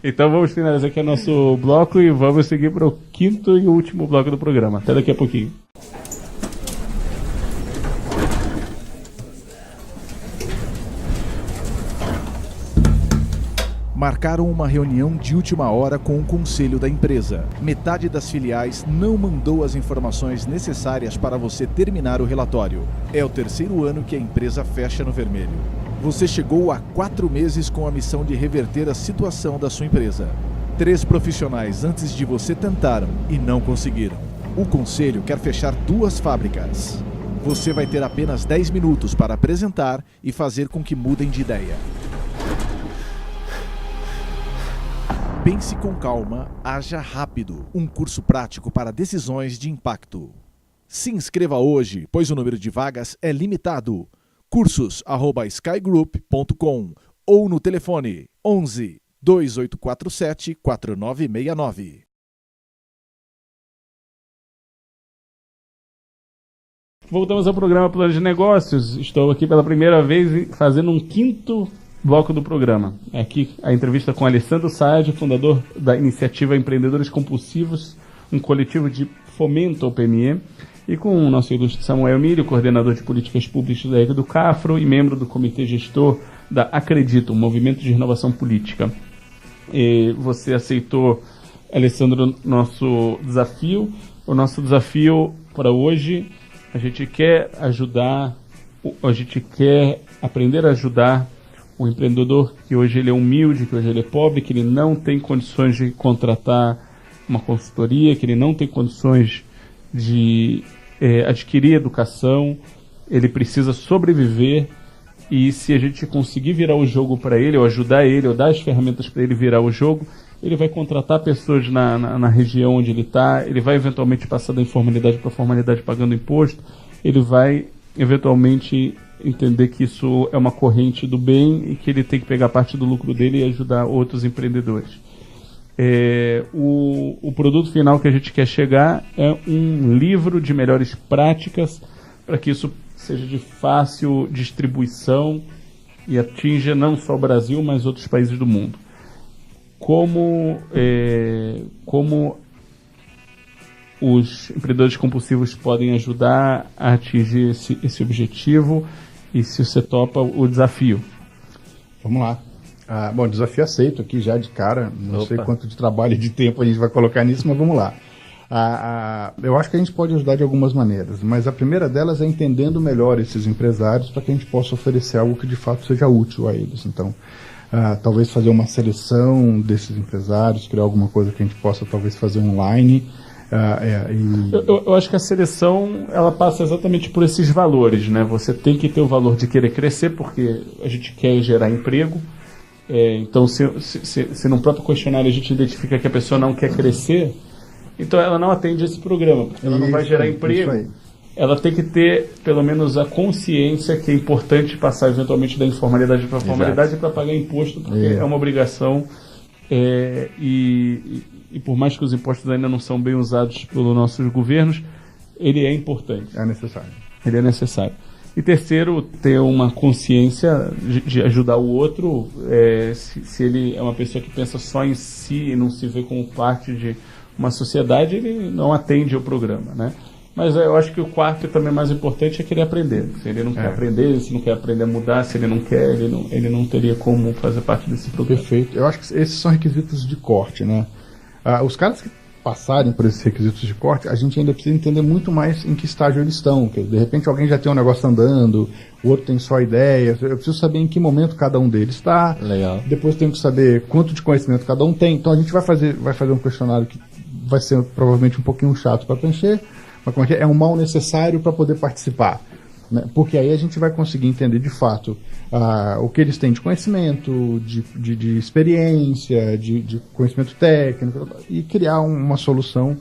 Então vamos finalizar aqui o nosso bloco e vamos seguir para o 5º e último bloco do programa. Até daqui a pouquinho.
Marcaram uma reunião de última hora com o conselho da empresa. Metade das filiais não mandou as informações necessárias para você terminar o relatório. É o 3º ano que a empresa fecha no vermelho. Você chegou a 4 meses com a missão de reverter a situação da sua empresa. 3 profissionais antes de você tentaram e não conseguiram. O conselho quer fechar 2 fábricas. Você vai ter apenas 10 minutos para apresentar e fazer com que mudem de ideia. Pense com calma, haja rápido. Um curso prático para decisões de impacto. Se inscreva hoje, pois o número de vagas é limitado. cursos@skygroup.com ou no telefone 11 2847 4969.
Voltamos ao programa Plano de Negócios. Estou aqui pela primeira vez fazendo um 5º bloco do programa. Aqui a entrevista com Alessandro Saad, fundador da iniciativa Empreendedores Compulsivos, um coletivo de fomento ao PME, e com o nosso ilustre Samuel Emílio, coordenador de políticas públicas da Educafro e membro do comitê gestor da Acredito, um movimento de renovação política. E você aceitou, Alessandro, nosso desafio. O nosso desafio para hoje, a gente quer aprender a ajudar o empreendedor que hoje ele é humilde, que hoje ele é pobre, que ele não tem condições de contratar uma consultoria, que ele não tem condições de adquirir educação, ele precisa sobreviver E se a gente conseguir virar o jogo para ele, ou ajudar ele, ou dar as ferramentas para ele virar o jogo, ele vai contratar pessoas na região onde ele está, ele vai eventualmente passar da informalidade para a formalidade pagando imposto, ele vai eventualmente entender que isso é uma corrente do bem e que ele tem que pegar parte do lucro dele e ajudar outros empreendedores. O produto final que a gente quer chegar é um livro de melhores práticas para que isso seja de fácil distribuição e atinja não só o Brasil, mas outros países do mundo. Como os empreendedores compulsivos podem ajudar a atingir esse objetivo e se você topa o desafio.
Vamos lá. Bom, desafio aceito aqui já de cara. Não sei quanto de trabalho e de tempo a gente vai colocar nisso, mas vamos lá. Eu acho que a gente pode ajudar de algumas maneiras, mas a primeira delas é entendendo melhor esses empresários para que a gente possa oferecer algo que de fato seja útil a eles. Então, talvez fazer uma seleção desses empresários, criar alguma coisa que a gente possa talvez fazer online.
Eu acho que a seleção ela passa exatamente por esses valores, né? Você tem que ter o valor de querer crescer, porque a gente quer gerar emprego. Então, se no próprio questionário a gente identifica que a pessoa não quer crescer, então ela não atende esse programa, porque ela não vai gerar emprego. Ela tem que ter, pelo menos, a consciência que é importante passar eventualmente da informalidade para a formalidade para pagar imposto, porque é uma obrigação. E por mais que os impostos ainda não são bem usados pelos nossos governos, ele é importante.
É necessário.
Ele é necessário. E terceiro, ter uma consciência de ajudar o outro, se ele é uma pessoa que pensa só em si e não se vê como parte de uma sociedade, ele não atende ao programa, né? Mas eu acho que o quarto e também mais importante é querer aprender. Se ele não quer aprender, se não quer aprender a mudar, se ele não quer, ele não teria como fazer parte desse programa.
Perfeito. Eu acho que esses são requisitos de corte, né? Os caras que passarem por esses requisitos de corte, a gente ainda precisa entender muito mais em que estágio eles estão. Que de repente alguém já tem um negócio andando, o outro tem só ideias. Eu preciso saber em que momento cada um deles está.
Legal.
Depois tenho que saber quanto de conhecimento cada um tem. Então a gente vai fazer um questionário que vai ser provavelmente um pouquinho chato para preencher, mas como é um mal necessário para poder participar, né? Porque aí a gente vai conseguir entender de fato o que eles têm de conhecimento, de experiência, de conhecimento técnico, e criar uma solução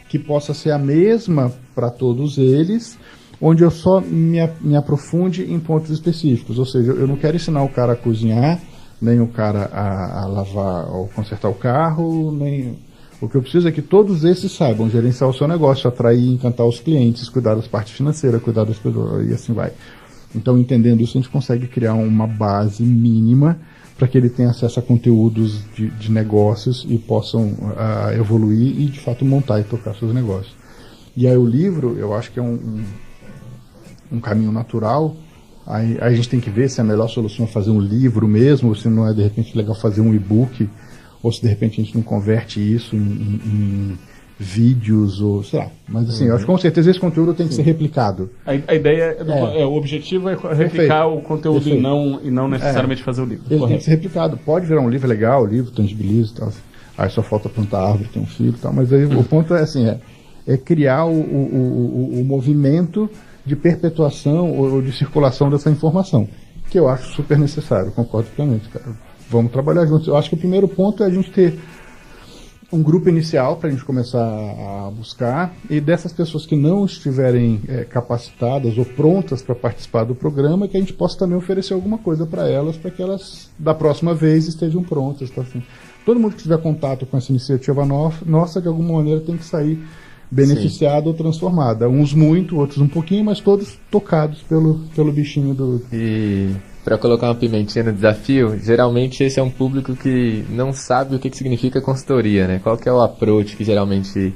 que possa ser a mesma para todos eles, onde eu só me aprofunde em pontos específicos. Ou seja, eu não quero ensinar o cara a cozinhar, nem o cara a lavar ou consertar o carro, nem... O que eu preciso é que todos esses saibam gerenciar o seu negócio, atrair e encantar os clientes, cuidar das partes financeiras, cuidar das pessoas, e assim vai. Então, entendendo isso, a gente consegue criar uma base mínima para que ele tenha acesso a conteúdos de negócios e possam evoluir e, de fato, montar e tocar seus negócios. E aí o livro, eu acho que é um caminho natural. Aí a gente tem que ver se a melhor solução é fazer um livro mesmo, ou se não é, de repente, legal fazer um e-book, ou se de repente a gente não converte isso em vídeos, ou sei lá. Mas assim, eu acho que com certeza esse conteúdo tem que ser replicado.
A ideia, o objetivo é replicar o conteúdo e não necessariamente fazer o livro.
Ele tem que ser replicado. Pode virar um livro legal, o livro tangibiliza e tal. Aí só falta plantar árvore, ter um filho e tal. Mas aí o ponto é assim, é criar o movimento de perpetuação ou de circulação dessa informação, que eu acho super necessário, concordo plenamente, cara. Vamos trabalhar juntos. Eu acho que o primeiro ponto é a gente ter um grupo inicial para a gente começar a buscar, e dessas pessoas que não estiverem capacitadas ou prontas para participar do programa, que a gente possa também oferecer alguma coisa para elas da próxima vez estejam prontas. Tá, assim. Todo mundo que tiver contato com essa iniciativa nossa, de alguma maneira tem que sair beneficiado ou transformada. Uns muito, outros um pouquinho, mas todos tocados pelo bichinho do...
E para colocar uma pimentinha no desafio, geralmente esse é um público que não sabe o que significa consultoria, né? Qual que é o approach que geralmente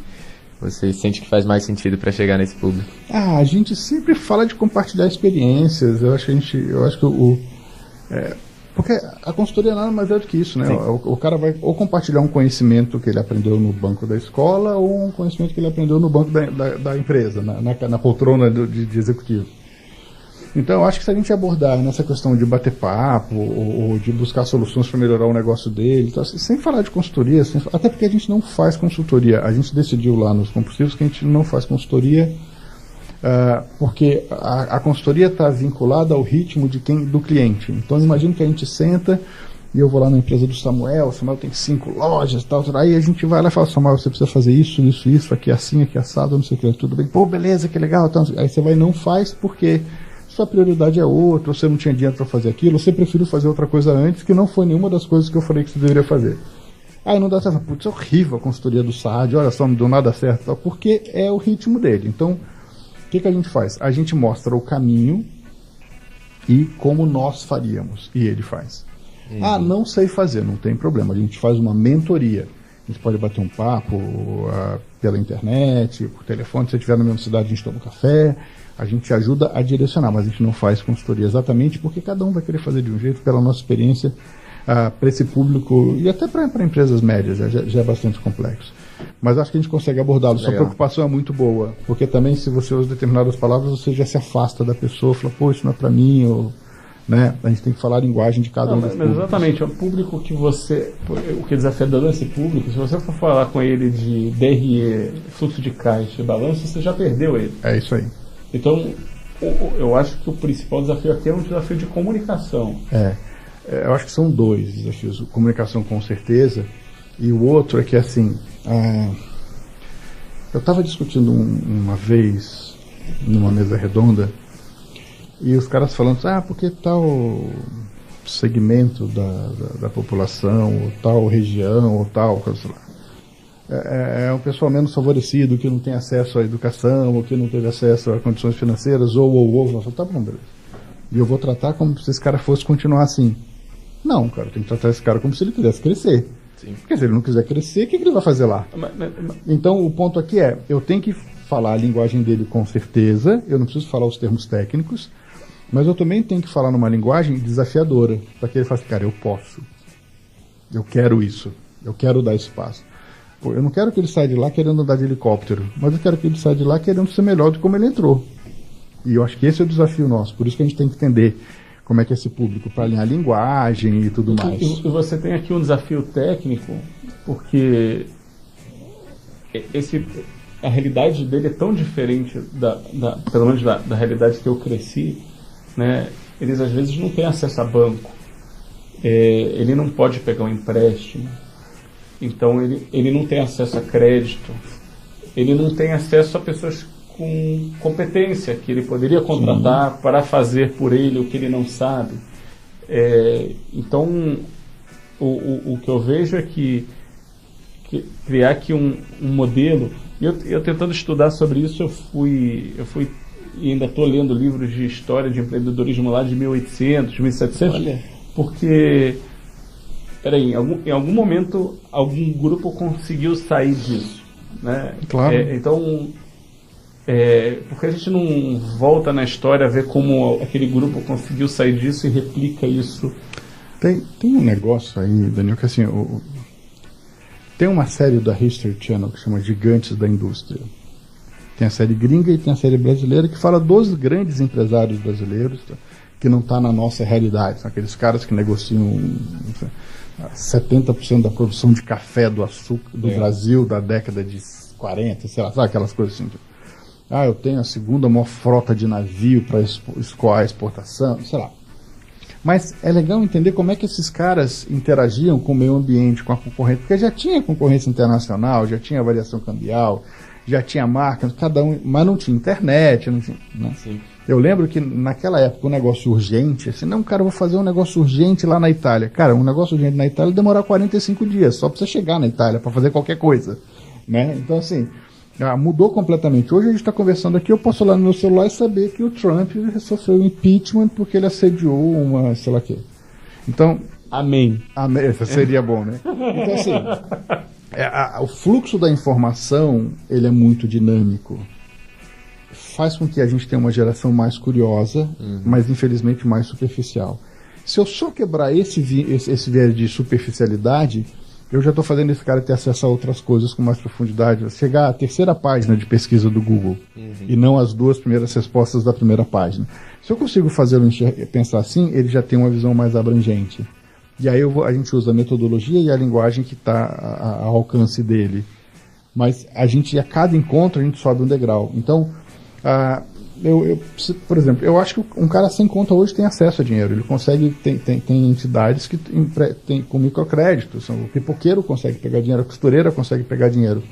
você sente que faz mais sentido para chegar nesse público?
A gente sempre fala de compartilhar experiências. Eu acho que porque a consultoria nada mais é do que isso, né? O cara vai ou compartilhar um conhecimento que ele aprendeu no banco da escola, ou um conhecimento que ele aprendeu no banco da empresa, na poltrona de executivo. Então, eu acho que se a gente abordar nessa questão de bater papo ou de buscar soluções para melhorar o negócio dele, então, sem falar de consultoria, até porque a gente não faz consultoria. A gente decidiu lá nos compulsivos que a gente não faz consultoria Porque a consultoria está vinculada ao ritmo do cliente. Então, imagino que a gente senta e eu vou lá na empresa do Samuel, o Samuel tem 5 lojas, tal, aí a gente vai lá e fala, Samuel, você precisa fazer isso, aqui assim, aqui assado, não sei o que, tudo bem, pô, beleza, que legal, então, aí você vai e não faz porque sua prioridade é outra, você não tinha dinheiro para fazer aquilo, você preferiu fazer outra coisa antes, que não foi nenhuma das coisas que eu falei que você deveria fazer. Aí não dá certo, putz, é horrível a consultoria do Saad, olha só, não deu nada certo, tal, porque é o ritmo dele. Então, o que a gente faz? A gente mostra o caminho e como nós faríamos, e ele faz. Não sei fazer, não tem problema. A gente faz uma mentoria. A gente pode bater um papo pela internet, por telefone. Se você estiver na mesma cidade, a gente toma um café. A gente ajuda a direcionar, mas a gente não faz consultoria exatamente porque cada um vai querer fazer de um jeito, pela nossa experiência, para esse público e até para empresas médias, já é bastante complexo. Mas acho que a gente consegue abordá-lo. Sua preocupação é muito boa, porque também se você usa determinadas palavras, você já se afasta da pessoa, fala, pô, isso não é para mim, ou... Né? A gente tem que falar a linguagem de cada um dos públicos.
Exatamente, é o público que você... O que é desafiador nesse público, se você for falar com ele de DRE, fluxo de caixa e balanço, você já perdeu ele.
É isso aí.
Então, eu acho que o principal desafio aqui é um desafio de comunicação.
Eu acho que são 2 desafios. Comunicação, com certeza, e o outro é que, assim... eu estava discutindo uma vez, numa mesa redonda, e os caras falando, porque tal segmento da população, ou tal região, ou tal, sei lá, é um pessoal menos favorecido, que não tem acesso à educação, ou que não teve acesso a condições financeiras, ou. Eu falo, tá bom, beleza. E eu vou tratar como se esse cara fosse continuar assim. Não, cara, tem que tratar esse cara como se ele quisesse crescer. Sim. Porque se ele não quiser crescer, o que ele vai fazer lá? Então, o ponto aqui é, eu tenho que falar a linguagem dele com certeza, eu não preciso falar os termos técnicos, mas eu também tenho que falar numa linguagem desafiadora, para que ele faça, cara, eu posso, eu quero isso, eu quero dar espaço. Pô, eu não quero que ele saia de lá querendo andar de helicóptero, mas eu quero que ele saia de lá querendo ser melhor do que como ele entrou. E eu acho que esse é o desafio nosso, por isso que a gente tem que entender como é que é esse público, para alinhar a linguagem e tudo mais.
E você tem aqui um desafio técnico, porque a realidade dele é tão diferente, pelo menos da realidade que eu cresci, né? Eles às vezes não têm acesso a banco, ele não pode pegar um empréstimo, então ele não tem acesso a crédito, ele não tem acesso a pessoas com competência que ele poderia contratar para fazer por ele o que ele não sabe. Então o que eu vejo é que criar aqui um modelo, e eu tentando estudar sobre isso, eu fui e ainda estou lendo livros de história de empreendedorismo lá de 1800, 1700. Olha. Porque em algum momento algum grupo conseguiu sair disso, né?
Claro.
Então porque a gente não volta na história a ver como aquele grupo conseguiu sair disso e replica isso.
Tem um negócio aí, Daniel, que assim, tem uma série da History Channel que chama Gigantes da Indústria. Tem a série gringa e tem a série brasileira que fala dos grandes empresários brasileiros, que não está na nossa realidade. São aqueles caras que negociam 70% da produção de café do açúcar do Brasil da década de 40, sei lá, sabe aquelas coisas assim. Eu tenho a segunda maior frota de navio para escoar a exportação, sei lá. Mas é legal entender como é que esses caras interagiam com o meio ambiente, com a concorrência, porque já tinha concorrência internacional, já tinha variação cambial, já tinha marca, cada um, mas não tinha internet, não tinha, né? Sim. Eu lembro que naquela época um negócio urgente, assim, não, cara, eu vou fazer um negócio urgente lá na Itália. Cara, um negócio urgente na Itália demora 45 dias, só para você chegar na Itália, para fazer qualquer coisa, né? Então, assim, mudou completamente. Hoje a gente está conversando aqui, eu posso olhar no meu celular e saber que o Trump sofreu impeachment porque ele assediou uma, sei lá o quê. Então,
amém.
Isso seria bom, né? Então, assim, o fluxo da informação, ele é muito dinâmico. Faz com que a gente tenha uma geração mais curiosa, mas infelizmente mais superficial. Se eu só quebrar esse viés de superficialidade, eu já estou fazendo esse cara ter acesso a outras coisas com mais profundidade. Chegar à terceira página de pesquisa do Google e não as 2 primeiras respostas da primeira página. Se eu consigo fazê-lo pensar assim, ele já tem uma visão mais abrangente. E aí a gente usa a metodologia e a linguagem que está ao alcance dele. Mas a cada encontro, a gente sobe um degrau. Então, Por exemplo, eu acho que um cara sem conta hoje tem acesso a dinheiro. Ele consegue, tem entidades que tem com microcrédito. O pipoqueiro consegue pegar dinheiro, a costureira consegue pegar dinheiro.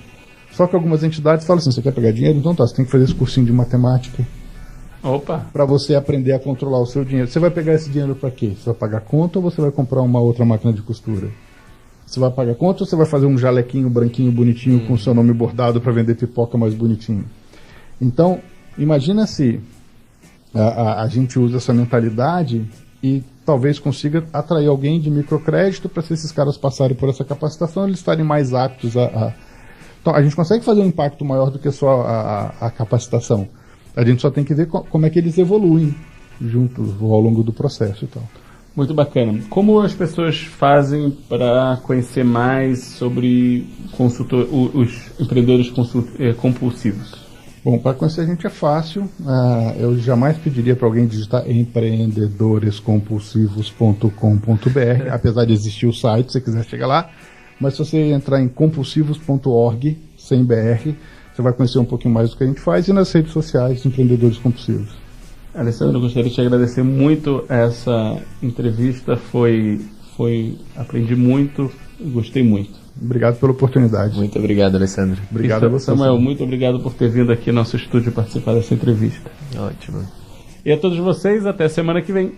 Só que algumas entidades falam assim, você quer pegar dinheiro? Então tá, você tem que fazer esse cursinho de matemática.
Opa!
Para você aprender a controlar o seu dinheiro. Você vai pegar esse dinheiro para quê? Você vai pagar conta ou você vai comprar uma outra máquina de costura? Você vai pagar conta ou você vai fazer um jalequinho branquinho bonitinho com o seu nome bordado para vender pipoca mais bonitinho? Então, imagina se a gente usa essa mentalidade e talvez consiga atrair alguém de microcrédito para se esses caras passarem por essa capacitação, eles estarem mais aptos a... Então, a gente consegue fazer um impacto maior do que só a capacitação. A gente só tem que ver como é que eles evoluem juntos ao longo do processo e tal.
Muito bacana. Como as pessoas fazem para conhecer mais sobre os empreendedores compulsivos?
Bom, para conhecer a gente é fácil. Eu jamais pediria para alguém digitar empreendedorescompulsivos.com.br, apesar de existir o site, se você quiser chegar lá. Mas se você entrar em compulsivos.org, sem BR, você vai conhecer um pouquinho mais do que a gente faz, e nas redes sociais, Empreendedores Compulsivos.
Alessandro, eu gostaria de te agradecer muito essa entrevista, aprendi muito e gostei muito.
Obrigado pela oportunidade.
Muito obrigado, Alessandro.
Obrigado a você,
Samuel, muito obrigado por ter vindo aqui ao nosso estúdio participar dessa entrevista.
Ótimo.
E a todos vocês, até semana que vem.